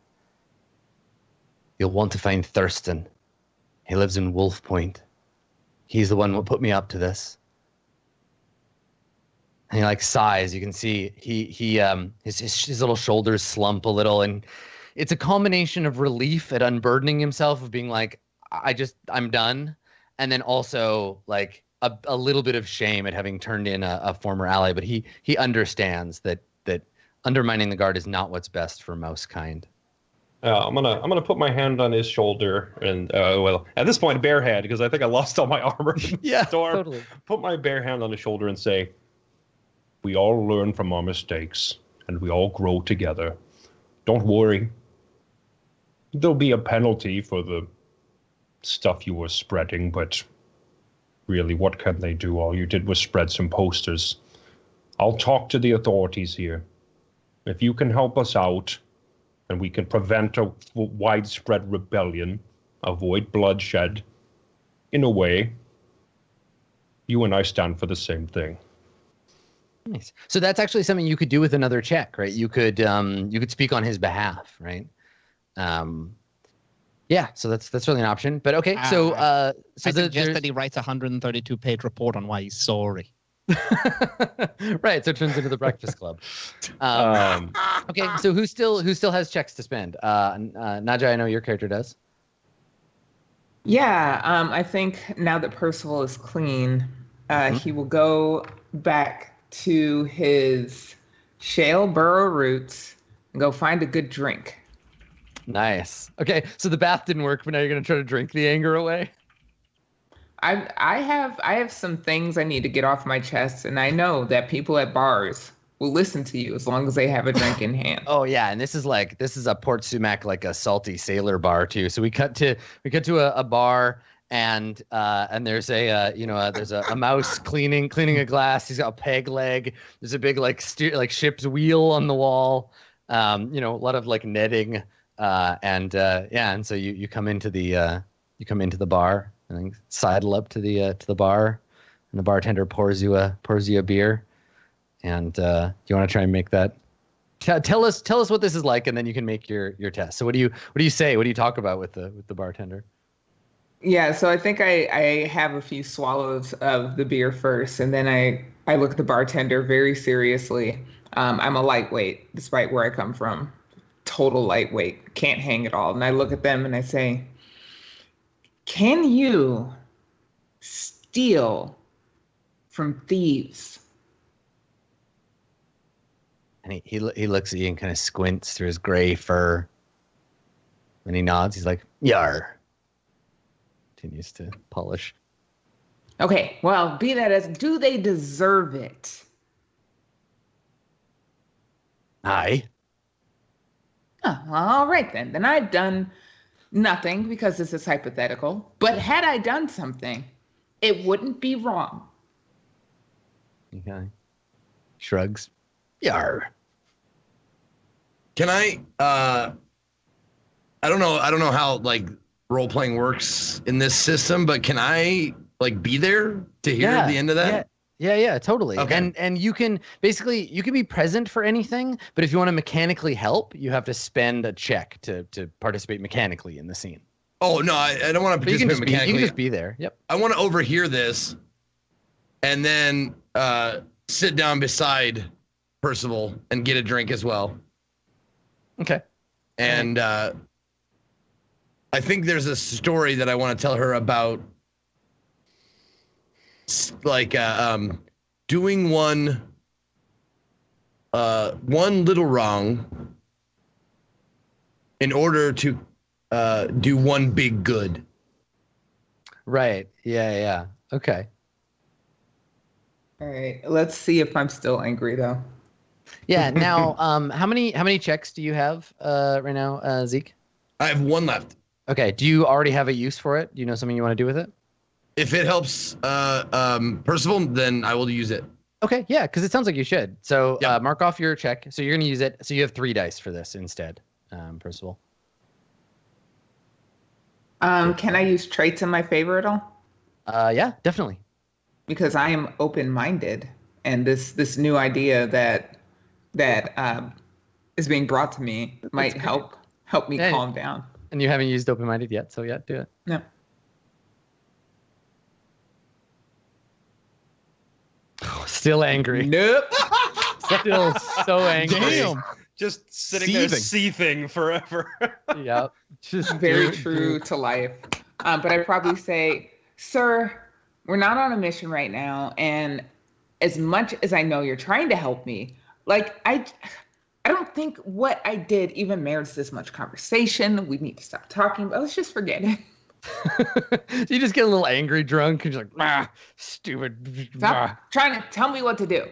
you'll want to find Thurston. He lives in Wolf Point. He's the one who put me up to this. And he like sighs. You can see his little shoulders slump a little, and it's a combination of relief at unburdening himself, of being like, I'm done, and then also like a little bit of shame at having turned in a former ally. But he understands that undermining the guard is not what's best for mouse kind. I'm gonna put my hand on his shoulder and well, at this point barehead, because I think I lost all my armor in the storm. Totally. Put my bare hand on his shoulder and say, we all learn from our mistakes and we all grow together. Don't worry. There'll be a penalty for the stuff you were spreading, but really, what can they do? All you did was spread some posters. I'll talk to the authorities here. If you can help us out, and we can prevent a widespread rebellion, avoid bloodshed, in a way, you and I stand for the same thing. Nice. So that's actually something you could do with another check, right? You could speak on his behalf, right? Yeah. So that's really an option. But okay. So I suggest that he writes a 132-page report on why he's sorry. Right, so it turns into the Breakfast Club. Okay, so who still has checks to spend? Naja, I know your character does. Yeah, I think now that Percival is clean, he will go back to his shale burrow roots and go find a good drink. Nice. Okay, so the bath didn't work, but now you're gonna try to drink the anger away. I have some things I need to get off my chest, and I know that people at bars will listen to you as long as they have a drink in hand. Oh yeah, and this is a Port Sumac, like a salty sailor bar too. So we cut to a bar, and there's there's a mouse cleaning a glass. He's got a peg leg. There's a big ship's wheel on the wall. A lot of like netting. And so you come into the bar and sidle up to the bar, and the bartender pours you a beer, and you want to try and make that. Tell us what this is like, and then you can make your test. So what do you say? What do you talk about with the bartender? Yeah, so I think I have a few swallows of the beer first, and then I look at the bartender very seriously. I'm a lightweight, despite where I come from. Total lightweight, can't hang it all. And I look at them and I say, can you steal from thieves? And he looks at you and kind of squints through his gray fur. And he nods. He's like, yar. Continues to polish. Okay, well, be that as, do they deserve it? Aye. Oh, well, all right then. Then I've done nothing because this is hypothetical. But had I done something, it wouldn't be wrong. Okay. Shrugs. Yar. Can I don't know how like role playing works in this system, but can I like be there to hear the end of that? Yeah, totally. Okay. And you can be present for anything, but if you want to mechanically help, you have to spend a check to participate mechanically in the scene. Oh no, I don't want to participate mechanically. You can just be there. Yep. I want to overhear this, and then sit down beside Percival and get a drink as well. Okay. And I think there's a story that I want to tell her about, like doing one little wrong in order to do one big good. Right. Yeah. Okay. All right, let's see if I'm still angry though. Yeah. Now, how many checks do you have right now, Zeke? I have one left. Okay. Do you already have a use for it? Do you know something you want to do with it? If it helps Percival, then I will use it. Okay, yeah, because it sounds like you should. So mark off your check. So you're going to use it. So you have 3 dice for this instead, Percival. Can I use traits in my favor at all? Yeah, definitely. Because I am open-minded, and this new idea that is being brought to me might help me calm down. And you haven't used open-minded yet, so yeah, do it. No. Still angry. Nope. Still so angry. Damn. Just sitting there seething forever. Yep. Just Very true to life. But I'd probably say, sir, we're not on a mission right now. And as much as I know you're trying to help me, like, I don't think what I did even merits this much conversation. We need to stop talking, but let's just forget it. You just get a little angry drunk and you're like, stupid. Stop trying to tell me what to do.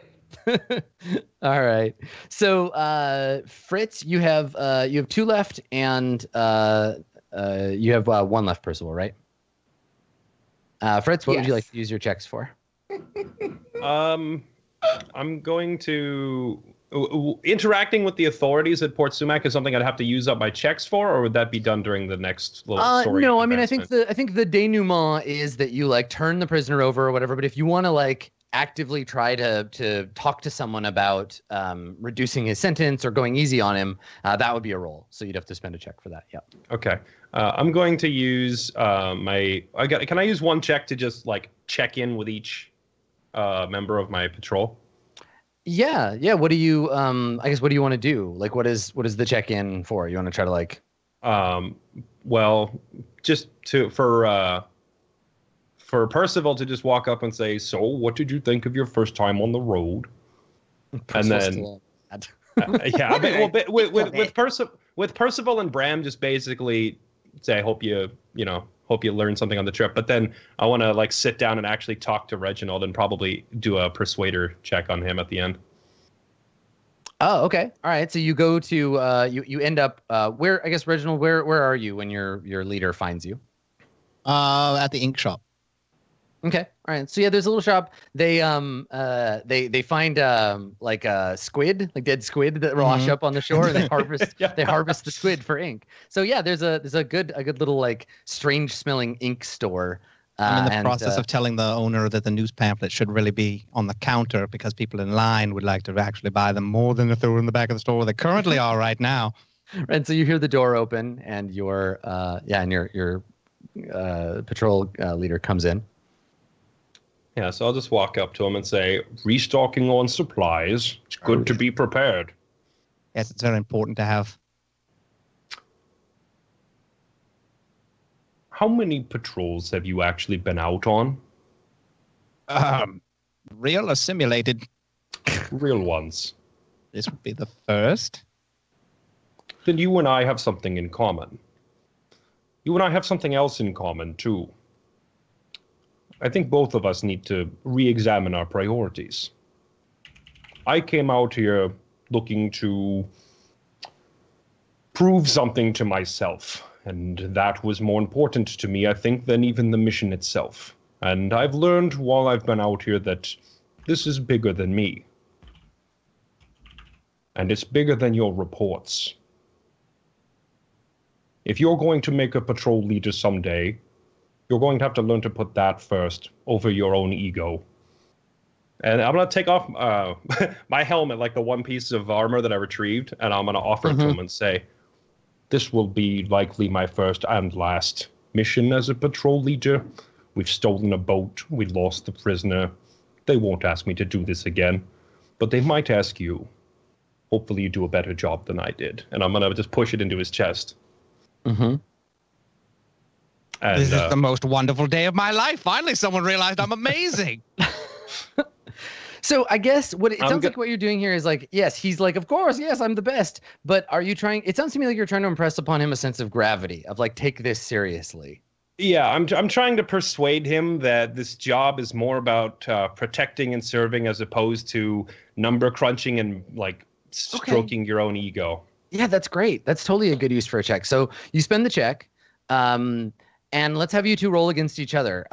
All right. So Fritz, you have 2 left, and you have 1 left, Percival, right? Fritz, what would you like to use your checks for? I'm going to interacting with the authorities at Port Sumac is something I'd have to use up my checks for, or would that be done during the next little story? No, I mean, I think the denouement is that you like turn the prisoner over or whatever. But if you want to like actively try to talk to someone about reducing his sentence or going easy on him, that would be a roll. So you'd have to spend a check for that. Yeah. Okay. I'm going to use can I use 1 check to just like check in with each member of my patrol? Yeah. What do you I guess what do you want to do? Like what is the check-in for? You want to try to like well, just for Percival to just walk up and say, "So, what did you think of your first time on the road?" Percival's and then yeah, with Percival and Bram, just basically say, "I hope you learned something on the trip." But then I want to like sit down and actually talk to Reginald and probably do a persuader check on him at the end. Oh, okay. All right. So you go to you end up where, I guess, Reginald, where are you when your leader finds you? At the ink shop. Okay. All right. So yeah, there's a little shop. They they find like a squid, like dead squid that wash up on the shore, and they harvest they harvest the squid for ink. So yeah, there's a good little like strange smelling ink store. I'm in the process of telling the owner that the news pamphlet should really be on the counter because people in line would like to actually buy them more than if they were in the back of the store where they currently are right now. And so you hear the door open, and your patrol leader comes in. Yeah, so I'll just walk up to him and say, "Restocking on supplies. It's good to be prepared." Yes, it's very important to have. How many patrols have you actually been out on? Real or simulated? Real ones. This would be the first. Then you and I have something in common. You and I have something else in common, too. I think both of us need to re-examine our priorities. I came out here looking to prove something to myself. And that was more important to me, I think, than even the mission itself. And I've learned while I've been out here that this is bigger than me. And it's bigger than your reports. If you're going to make a patrol leader someday, you're going to have to learn to put that first over your own ego. And I'm going to take off my helmet, like the one piece of armor that I retrieved, and I'm going to offer it to him and say, "This will be likely my first and last mission as a patrol leader. We've stolen a boat. We lost the prisoner. They won't ask me to do this again, but they might ask you. Hopefully you do a better job than I did." And I'm going to just push it into his chest. Mm-hmm. And, this is the most wonderful day of my life. Finally, someone realized I'm amazing. So I guess what it sounds like what you're doing here is like, yes, he's like, of course, yes, I'm the best. But are you trying? It sounds to me like you're trying to impress upon him a sense of gravity, of like, take this seriously. Yeah, I'm trying to persuade him that this job is more about protecting and serving as opposed to number crunching and like stroking your own ego. Yeah, that's great. That's totally a good use for a check. So you spend the check, and let's have you two roll against each other.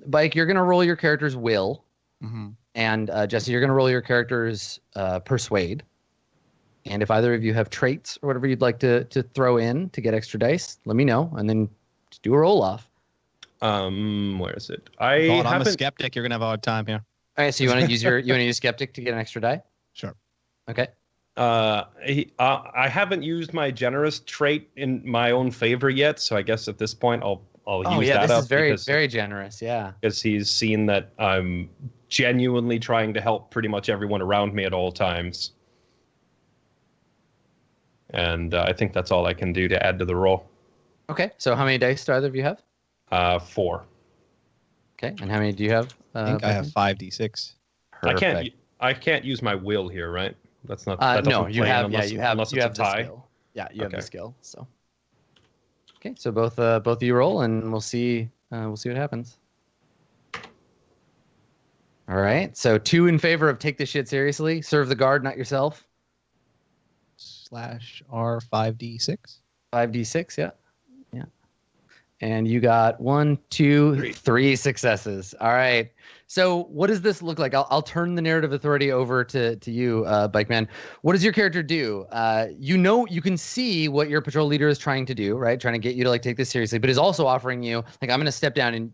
Bike, you're going to roll your character's will. Mm-hmm. And Jesse, you're going to roll your character's persuade. And if either of you have traits or whatever you'd like to throw in to get extra dice, let me know, and then just do a roll off. Where is it? I'm a skeptic. You're going to have a hard time here. All right, so you want to use skeptic to get an extra die? Sure. Okay. I haven't used my generous trait in my own favor yet, so I guess at this point I'll use that up. This is very generous, yeah. Because he's seen that I'm genuinely trying to help pretty much everyone around me at all times. And I think that's all I can do to add to the roll. Okay, so how many dice do either of you have? 4. Okay, and how many do you have? I think I have 5d6. Perfect. I can't use my will here, right? That's not. No, you have. Unless, you have. Unless you it's have a tie. the skill. Yeah, you have the skill. So. Okay, so both of you roll, and we'll see what happens. All right, so 2 in favor of take this shit seriously. Serve the guard, not yourself. /R 5d6. 5d6, yeah. And you got 1, 2, 3 successes. All right. So what does this look like? I'll turn the narrative authority over to you, BikeMan. What does your character do? You can see what your patrol leader is trying to do, right? Trying to get you to like take this seriously, but is also offering you like, I'm going to step down and,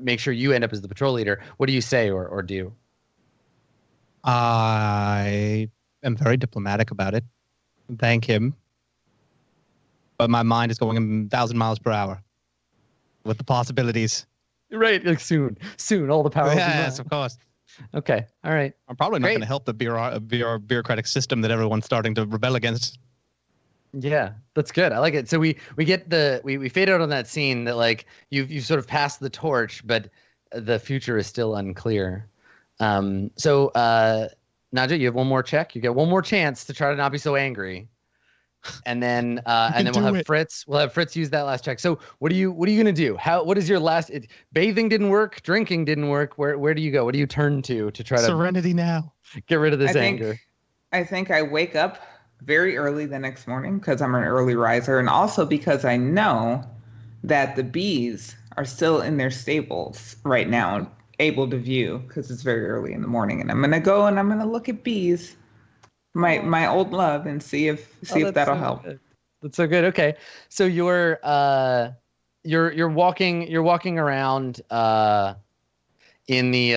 make sure you end up as the patrol leader. What do you say or do? I am very diplomatic about it. Thank him. But my mind is going 1,000 miles per hour with the possibilities. Right, like soon, all the power. Yes, of course. Okay, all right. I'm probably not Great. going to help the bureaucratic system that everyone's starting to rebel against. Yeah, that's good. I like it. So we fade out on that scene that like you've sort of passed the torch, but the future is still unclear. So Naja, you have one more check. You get one more chance to try to not be so angry. And then we'll have Fritz. We'll have Fritz use that last check. So what are you gonna do? What is your last? Bathing didn't work. Drinking didn't work. Where do you go? What do you turn to try to serenity now? Get rid of this anger? I think I wake up very early the next morning because I'm an early riser, and also because I know that the bees are still in their stables right now, able to view because it's very early in the morning. And I'm gonna go and I'm gonna look at bees. My old love, and see if that'll help. Good. That's so good. Okay, so you're walking around in the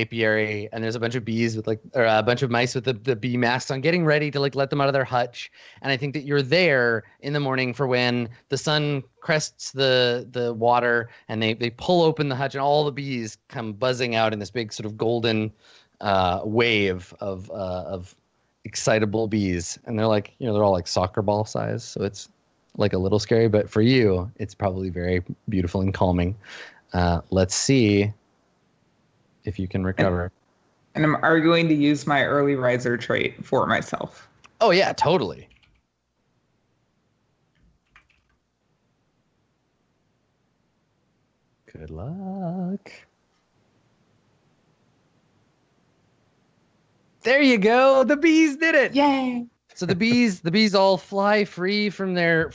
apiary, and there's a bunch of bees with a bunch of mice with the bee masks on, getting ready to let them out of their hutch. And I think that you're there in the morning for when the sun crests the water, and they pull open the hutch, and all the bees come buzzing out in this big sort of golden wave of excitable bees, and they're like, they're all like soccer ball size, so it's like a little scary, but for you it's probably very beautiful and calming. Let's see if you can recover. And I'm arguing to use my early riser trait for myself. Oh yeah, totally. Good luck. There you go. The bees did it. Yay. So the bees all fly free from their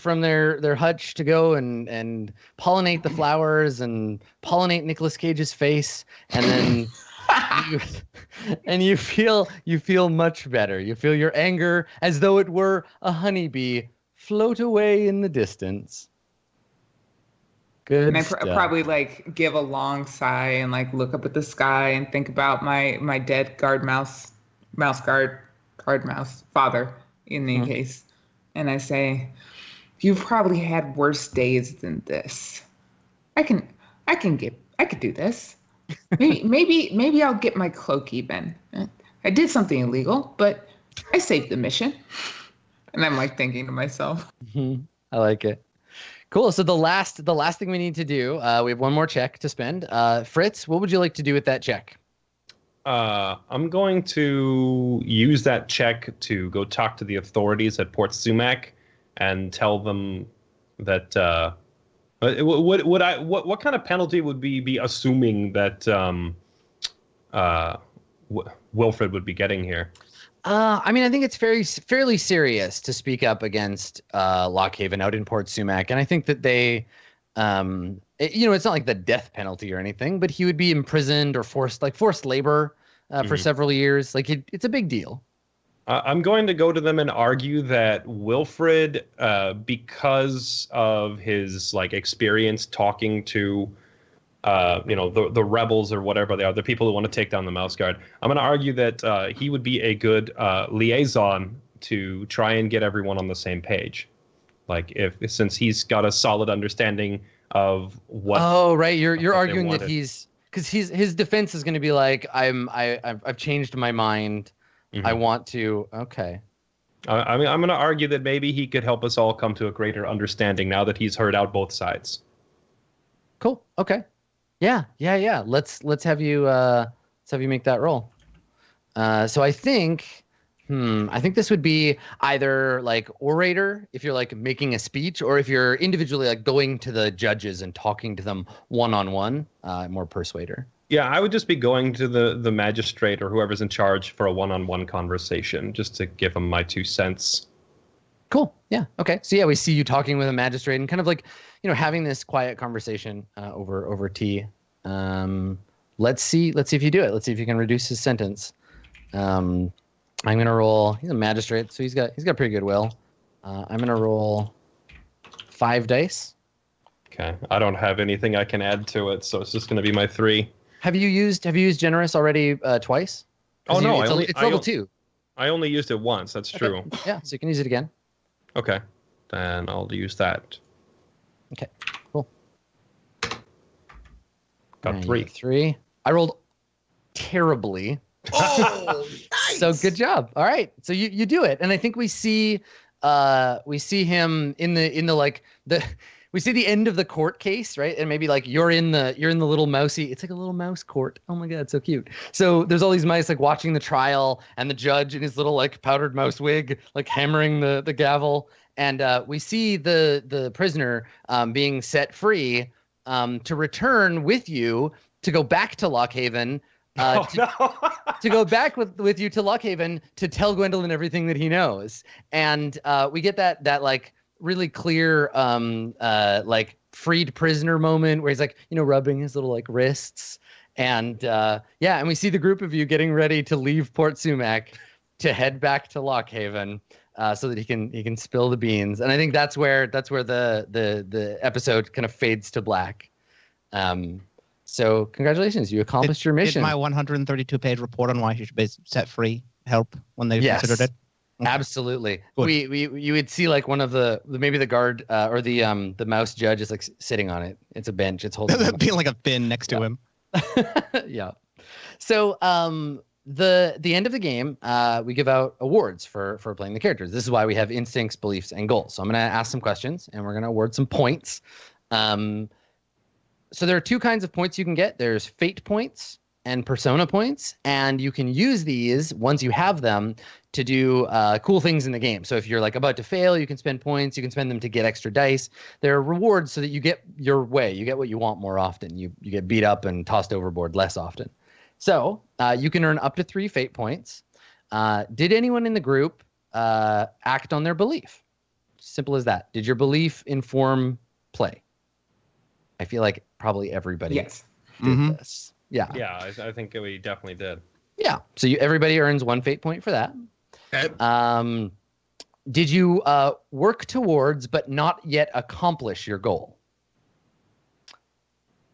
hutch to go and pollinate the flowers and pollinate Nicolas Cage's face, and then you feel much better. You feel your anger as though it were a honeybee float away in the distance. Good. And I stuff. probably give a long sigh and look up at the sky and think about my dead guard mouse father in any case. And I say, you've probably had worse days than this. I could do this. Maybe I'll get my cloak even. I did something illegal, but I saved the mission. And I'm thinking to myself. I like it. Cool. So the last thing we need to do, we have one more check to spend. Fritz, what would you like to do with that check? I'm going to use that check to go talk to the authorities at Port Sumac and tell them that what kind of penalty would we be assuming that Wilfred would be getting here? I think it's fairly serious to speak up against Lockhaven out in Port Sumac, and I think that they, it's not like the death penalty or anything, but he would be imprisoned or forced labor for several years. It's a big deal. I'm going to go to them and argue that Wilfred, because of his experience talking to the rebels or whatever they are, the people who want to take down the Mouse Guard, I'm going to argue that he would be a good liaison to try and get everyone on the same page. Since he's got a solid understanding of what. Oh, right. You're arguing that because his defense is going to be I've changed my mind. I want to. Okay. I'm going to argue that maybe he could help us all come to a greater understanding now that he's heard out both sides. Cool. Okay. Yeah. Let's have you make that roll. So I think this would be either orator if you're making a speech, or if you're individually going to the judges and talking to them one-on-one, more persuader. Yeah, I would just be going to the magistrate or whoever's in charge for a one-on-one conversation, just to give them my 2 cents. Cool. Yeah. Okay. So yeah, we see you talking with a magistrate and kind of having this quiet conversation over tea. Let's see if you do it. Let's see if you can reduce his sentence. I'm gonna roll. He's a magistrate, so he's got pretty good will. I'm gonna roll 5 dice. Okay. I don't have anything I can add to it, so it's just gonna be my 3. Have you used generous already twice? Oh no, it's level 2. I only used it once. That's true. Yeah, so you can use it again. Okay, then I'll use that. Okay, cool. Got 3. 3. I rolled terribly. Oh, nice. So good job. All right. So you do it. And I think we see him in the like we see the end of the court case, right? And maybe like you're in the little mousy, it's like a little mouse court. Oh my God, so cute. So there's all these mice like watching the trial, and the judge in his little like powdered mouse wig, like hammering the gavel. And we see the prisoner being set free to return with you to go back to Lockhaven. To go back with you to Lockhaven to tell Gwendolyn everything that he knows. And we get that like really clear like freed prisoner moment where he's like, rubbing his little like wrists. And and we see the group of you getting ready to leave Port Sumac to head back to Lockhaven so that he can spill the beans. And I think that's where the episode kind of fades to black. So congratulations, you accomplished your mission. Did my 132-page report on why she should be set free help when they considered it? Okay. Absolutely. You would see like one of the maybe the guard or the mouse judge is like sitting on it. It's a bench. It's holding being like a bin next to him. Yeah. So the end of the game, we give out awards for playing the characters. This is why we have instincts, beliefs, and goals. So I'm gonna ask some questions and we're gonna award some points. So there are 2 kinds of points you can get. There's fate points and persona points, and you can use these once you have them to do cool things in the game. So if you're like about to fail, you can spend points. You can spend them to get extra dice. There are rewards so that you get your way. You get what you want more often. You get beat up and tossed overboard less often. So you can earn up to 3 fate points. Did anyone in the group act on their belief? Simple as that. Did your belief inform play? I feel like probably everybody did this. Yeah. Yeah, I think we definitely did. Yeah. So everybody earns 1 fate point for that. Okay. Did you work towards but not yet accomplish your goal?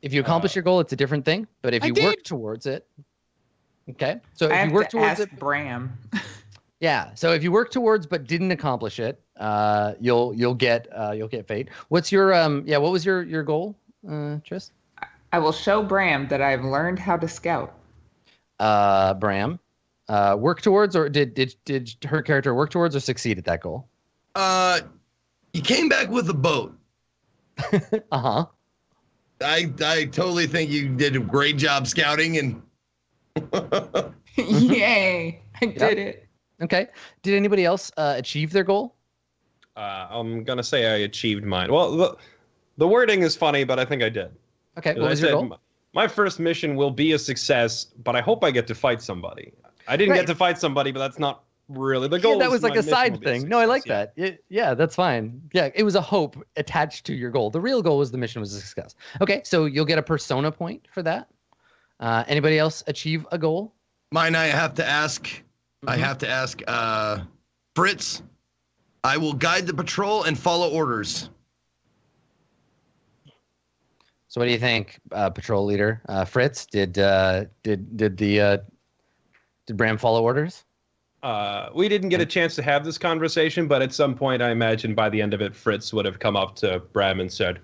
If you accomplish your goal, it's a different thing. But if you work towards it, okay. So if you work towards it, Bram. Yeah. So if you work towards but didn't accomplish it, you'll get fate. What's your what was your goal, Tris? I will show Bram that I've learned how to scout. Bram, work towards, or did her character work towards or succeed at that goal? You came back with a boat. Uh-huh. I totally think you did a great job scouting and Yay! I did it. Okay. Did anybody else achieve their goal? I'm gonna say I achieved mine. Well, the wording is funny, but I think I did. Okay. What was your goal? My first mission will be a success, but I hope I get to fight somebody. I didn't get to fight somebody, but that's not really the goal. Yeah, that was like a side thing. No, I like that. Yeah, that's fine. Yeah, it was a hope attached to your goal. The real goal was the mission was a success. Okay, so you'll get a persona point for that. Anybody else achieve a goal? Mine, I have to ask. I have to ask Fritz. I will guide the patrol and follow orders. So what do you think, patrol leader Fritz? Did Bram follow orders? We didn't get a chance to have this conversation, but at some point, I imagine by the end of it, Fritz would have come up to Bram and said,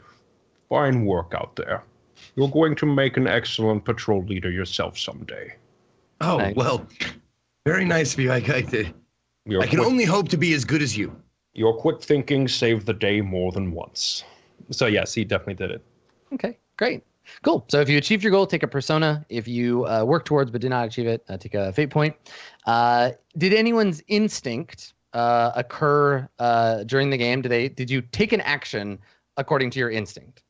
"Fine work out there. You're going to make an excellent patrol leader yourself someday." Oh, nice. Well, very nice of you. I can only hope to be as good as you. Your quick thinking saved the day more than once. So yes, he definitely did it. Okay, great. Cool. So if you achieved your goal, take a persona. If you work towards but did not achieve it, take a fate point. Did anyone's instinct occur during the game? Did you take an action according to your instinct?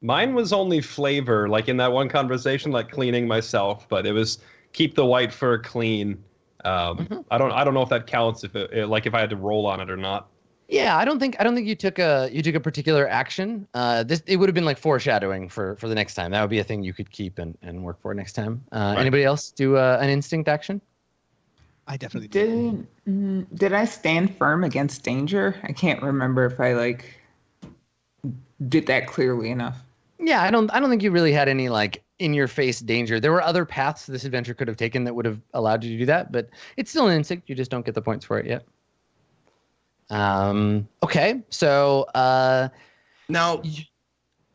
Mine was only flavor, like in that one conversation, like cleaning myself, but it was keep the white fur clean. I don't know if that counts if I had to roll on it or not. Yeah, I don't think you took a particular action. It would have been like foreshadowing for the next time. That would be a thing you could keep and work for next time. Right. Anybody else do an instinct action? I definitely did. Did I stand firm against danger? I can't remember if I did that clearly enough. Yeah, I don't think you really had any in your face danger. There were other paths this adventure could have taken that would have allowed you to do that, but it's still an instinct. You just don't get the points for it yet. Okay, so now,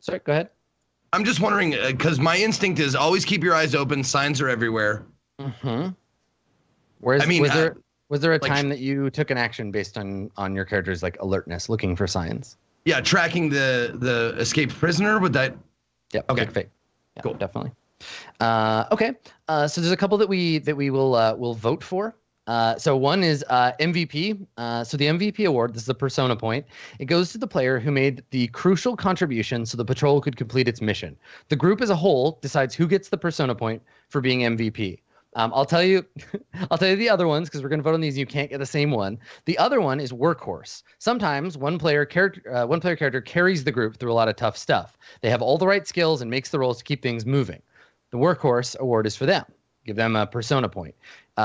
sorry, go ahead. I'm just wondering, because my instinct is always keep your eyes open. Signs are everywhere. Mm-hmm. Was there a time that you took an action based on your character's like alertness, looking for signs? Yeah, tracking the escaped prisoner. Would that? Yep. Okay. Fake. Yeah, cool. Definitely. Okay. So there's a couple that we will vote for. So one is MVP. So the MVP award, this is the persona point. It goes to the player who made the crucial contribution so the patrol could complete its mission. The group as a whole decides who gets the persona point for being MVP. I'll tell you the other ones because we're going to vote on these. You can't get the same one. The other one is workhorse. Sometimes one player character carries the group through a lot of tough stuff. They have all the right skills and makes the rolls to keep things moving. The workhorse award is for them. Give them a persona point.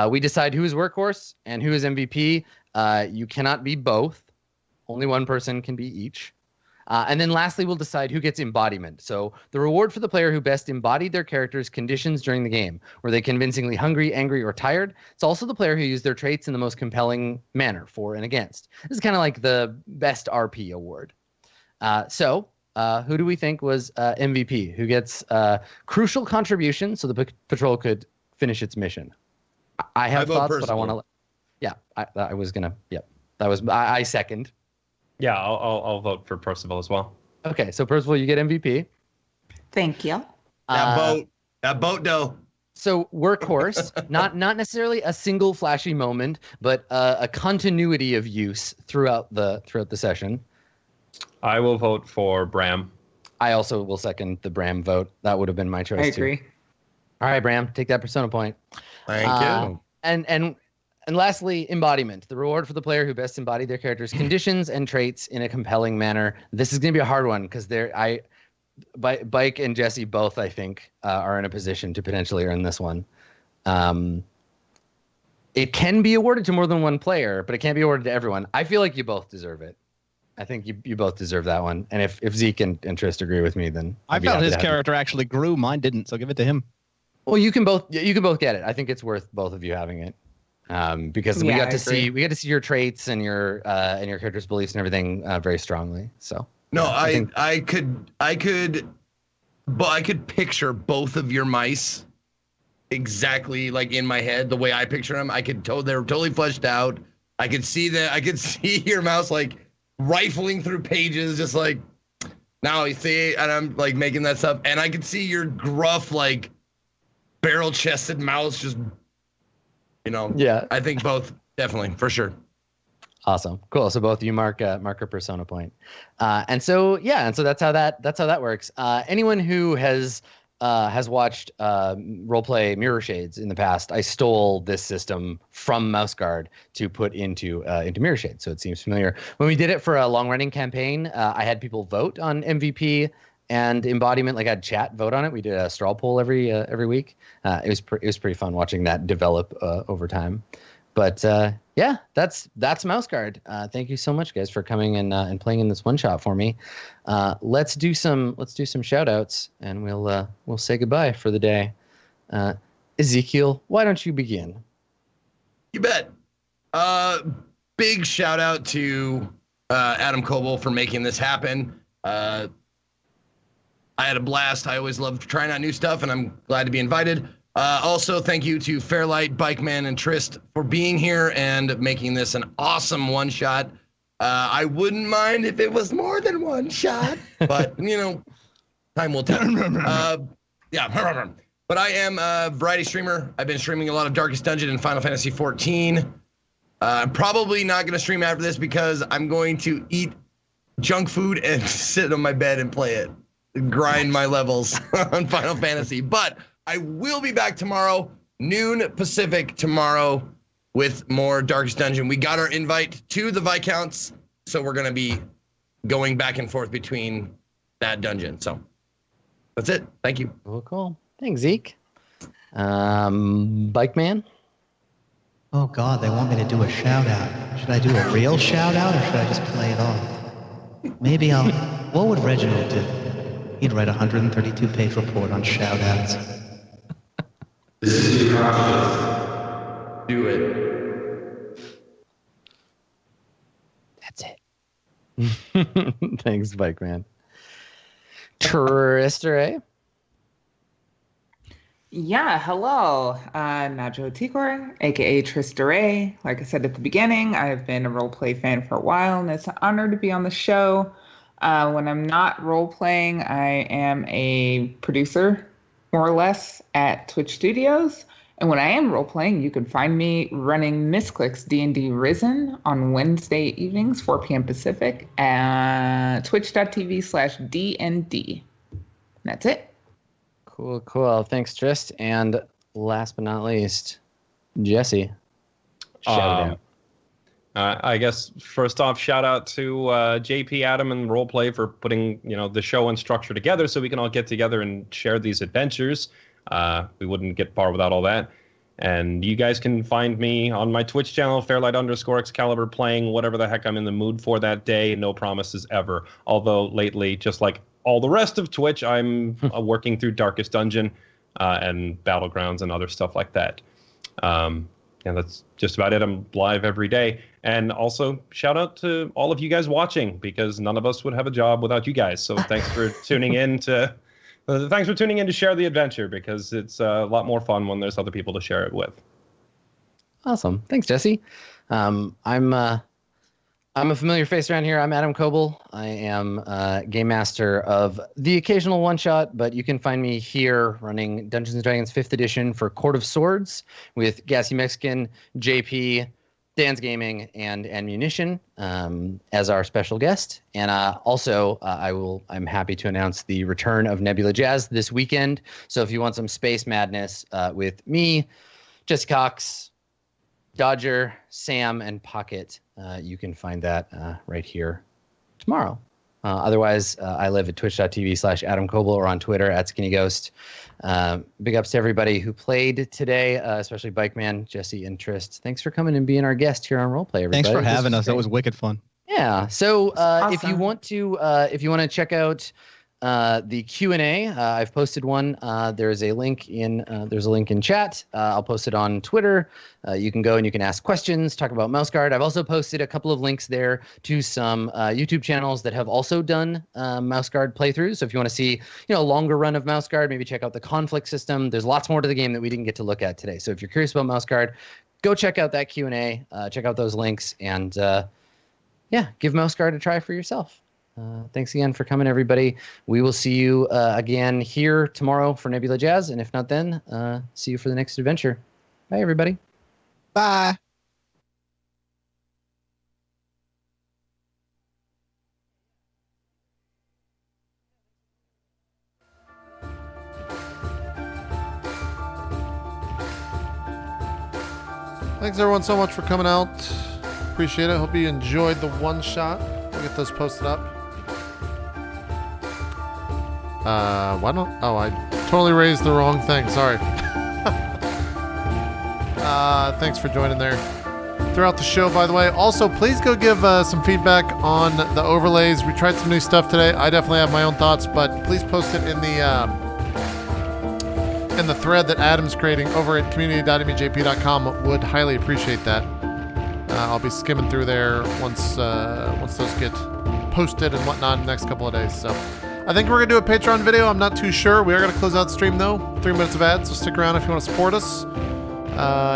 We decide who is workhorse and who is MVP. You cannot be both. Only one person can be each. And then lastly, we'll decide who gets embodiment. So the reward for the player who best embodied their character's conditions during the game. Were they convincingly hungry, angry, or tired? It's also the player who used their traits in the most compelling manner, for and against. This is kind of like the best RP award. So who do we think was MVP? Who gets crucial contribution so the patrol could finish its mission? I have thoughts, but I want to. Yeah, I was gonna. Yep, that was. I second. Yeah, I'll vote for Percival as well. Okay, so Percival, you get MVP. Thank you. That boat dough. So workhorse, not necessarily a single flashy moment, but a continuity of use throughout the session. I will vote for Bram. I also will second the Bram vote. That would have been my choice too. I agree. All right, Bram, take that persona point. Thank you. And lastly, embodiment. The reward for the player who best embodied their character's conditions and traits in a compelling manner. This is going to be a hard one because Bike and Jesse both, I think, are in a position to potentially earn this one. It can be awarded to more than one player, but it can't be awarded to everyone. I feel like you both deserve it. I think you both deserve that one. And if Zeke and Trist agree with me, then I felt his character actually grew. Mine didn't, so give it to him. Well, you can both get it. I think it's worth both of you having it. Because we got to see your traits and your character's beliefs and everything very strongly. So no, I could picture both of your mice exactly like in my head the way I picture them. They're totally fleshed out. I could see your mouse like rifling through pages, just like now you see, and I'm like making that stuff, and I could see your gruff like barrel-chested mouse just. Yeah. I think both definitely for sure. Awesome, cool. So both of you mark a persona point, and so that's how that works. Anyone who has watched RollPlay Mirror Shades in the past, I stole this system from MouseGuard to put into Mirror Shades, so it seems familiar. When we did it for a long-running campaign, I had people vote on MVP and embodiment. Like I had chat vote on it. We did a straw poll every week. It was pretty fun watching that develop over time. But yeah, that's MouseGuard. Thank you so much, guys, for coming and playing in this one shot for me. Let's do some shout outs, and we'll say goodbye for the day. Ezekiel, why don't you begin? You bet. Big shout out to Adam Koebel for making this happen. I had a blast. I always love trying out new stuff, and I'm glad to be invited. Also, thank you to Fairlight, BikeMan, and Trist for being here and making this an awesome one-shot. I wouldn't mind if it was more than one shot, but, time will tell. Yeah, but I am a variety streamer. I've been streaming a lot of Darkest Dungeon and Final Fantasy XIV. I'm probably not going to stream after this because I'm going to eat junk food and sit on my bed and play it. Grind my levels on Final Fantasy, but I will be back tomorrow, noon Pacific tomorrow, with more Darkest Dungeon. We got our invite to the Viscounts, so we're gonna be going back and forth between that dungeon. So that's it. Thank you. Cool. Thanks, Zeke. BikeMan. Oh God, they want me to do a shout out. Should I do a real shout out or should I just play it off? Maybe what would Reginald do? He'd write a 132-page report on shout-outs. This is your confidence. Do it. That's it. Thanks, BikeMan. Tristarae. Yeah, hello. Najo Tikor, aka Tristarae. Like I said at the beginning, I've been a roleplay fan for a while, and it's an honor to be on the show. When I'm not role-playing, I am a producer, more or less, at Twitch Studios. And when I am role-playing, you can find me running Misclick's D&D Risen on Wednesday evenings, 4 p.m. Pacific, at twitch.tv/DND. That's it. Cool. Thanks, Trist. And last but not least, Jesse. Shout out. I guess first off, shout out to JP, Adam, and RollPlay for putting the show and structure together so we can all get together and share these adventures. We wouldn't get far without all that. And you guys can find me on my Twitch channel, Fairlight_Excalibur, playing whatever the heck I'm in the mood for that day. No promises ever. Although lately, just like all the rest of Twitch, I'm working through Darkest Dungeon and Battlegrounds and other stuff like that. And that's just about it. I'm live every day. And also, shout out to all of you guys watching, because none of us would have a job without you guys. So thanks for tuning in to share the adventure, because it's a lot more fun when there's other people to share it with. Awesome. Thanks, Jesse. I'm a familiar face around here. I'm Adam Koebel. I am game master of the occasional one-shot, but you can find me here running Dungeons & Dragons 5th edition for Court of Swords with Gassy Mexican, JP, Dan's Gaming, and Ammunition as our special guest. And also, I'm happy to announce the return of Nebula Jazz this weekend. So if you want some space madness with me, Jesse Cox, Dodger, Sam, and Pocket, you can find that right here tomorrow. Otherwise, I live at twitch.tv/Adam Koebel or on Twitter @SkinnyGhost. Big ups to everybody who played today, especially BikeMan, Jesse, and Trist. Thanks for coming and being our guest here on RollPlay, everybody. Thanks for having us. That was wicked fun. Yeah. So Awesome. if you want to check out the Q&A, I've posted one. There's a link in chat. I'll post it on Twitter. You can go and you can ask questions, talk about Mouse Guard. I've also posted a couple of links there to some YouTube channels that have also done Mouse Guard playthroughs. So if you want to see a longer run of Mouse Guard, maybe check out the conflict system. There's lots more to the game that we didn't get to look at today. So if you're curious about Mouse Guard, go check out that Q&A. Check out those links, and give Mouse Guard a try for yourself. Thanks again for coming, everybody. We will see you again here tomorrow for Nebula Jazz, and if not then, see you for the next adventure. Bye, everybody. Bye. Thanks everyone so much for coming out. Appreciate it. Hope you enjoyed the one shot. We'll get those posted up. I totally raised the wrong thing. Sorry. Thanks for joining there throughout the show, by the way. Also, please go give some feedback on the overlays. We tried some new stuff today. I definitely have my own thoughts, but please post it in the thread that Adam's creating over at community.itmeJP.com. Would highly appreciate that. I'll be skimming through there once those get posted and whatnot in the next couple of days. So I think we're going to do a Patreon video. I'm not too sure. We are going to close out the stream, though. 3 minutes of ads, so stick around if you want to support us.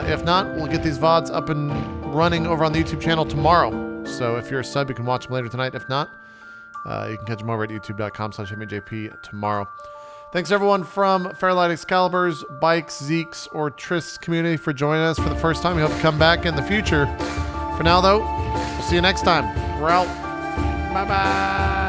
If not, we'll get these VODs up and running over on the YouTube channel tomorrow. So if you're a sub, you can watch them later tonight. If not, you can catch them over at youtube.com/itmeJP tomorrow. Thanks, everyone from Fairlight Excalibur's, Bikes, Zeke's, or Trist's community for joining us for the first time. We hope to come back in the future. For now, though, we'll see you next time. We're out. Bye-bye.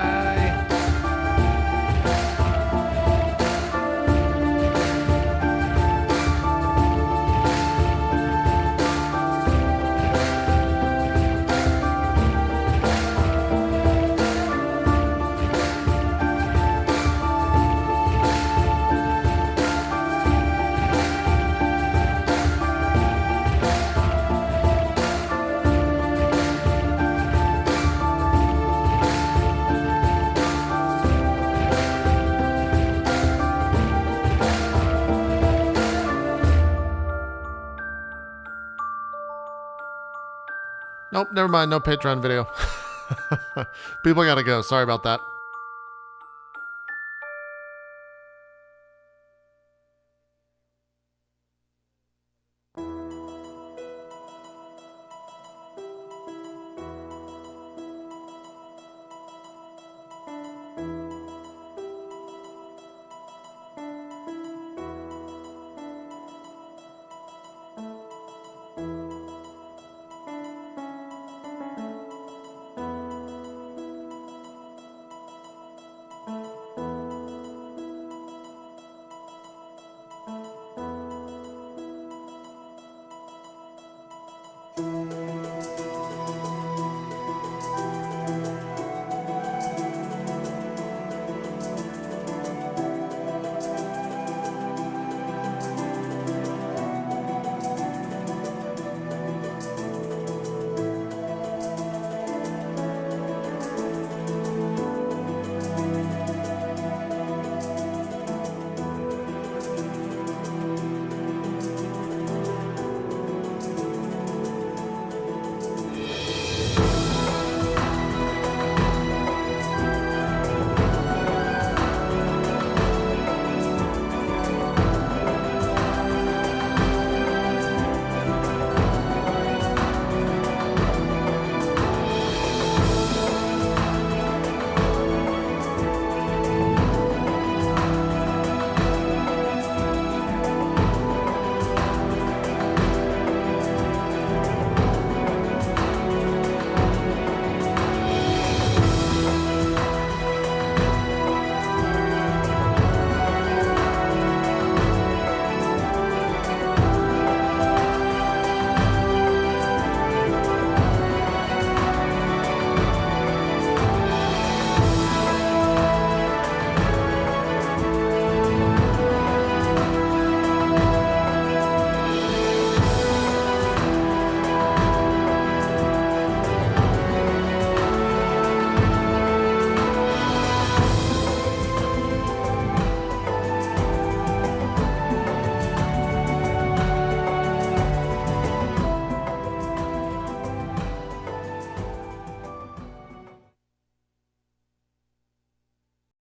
Nope, never mind. No Patreon video. People gotta go. Sorry about that.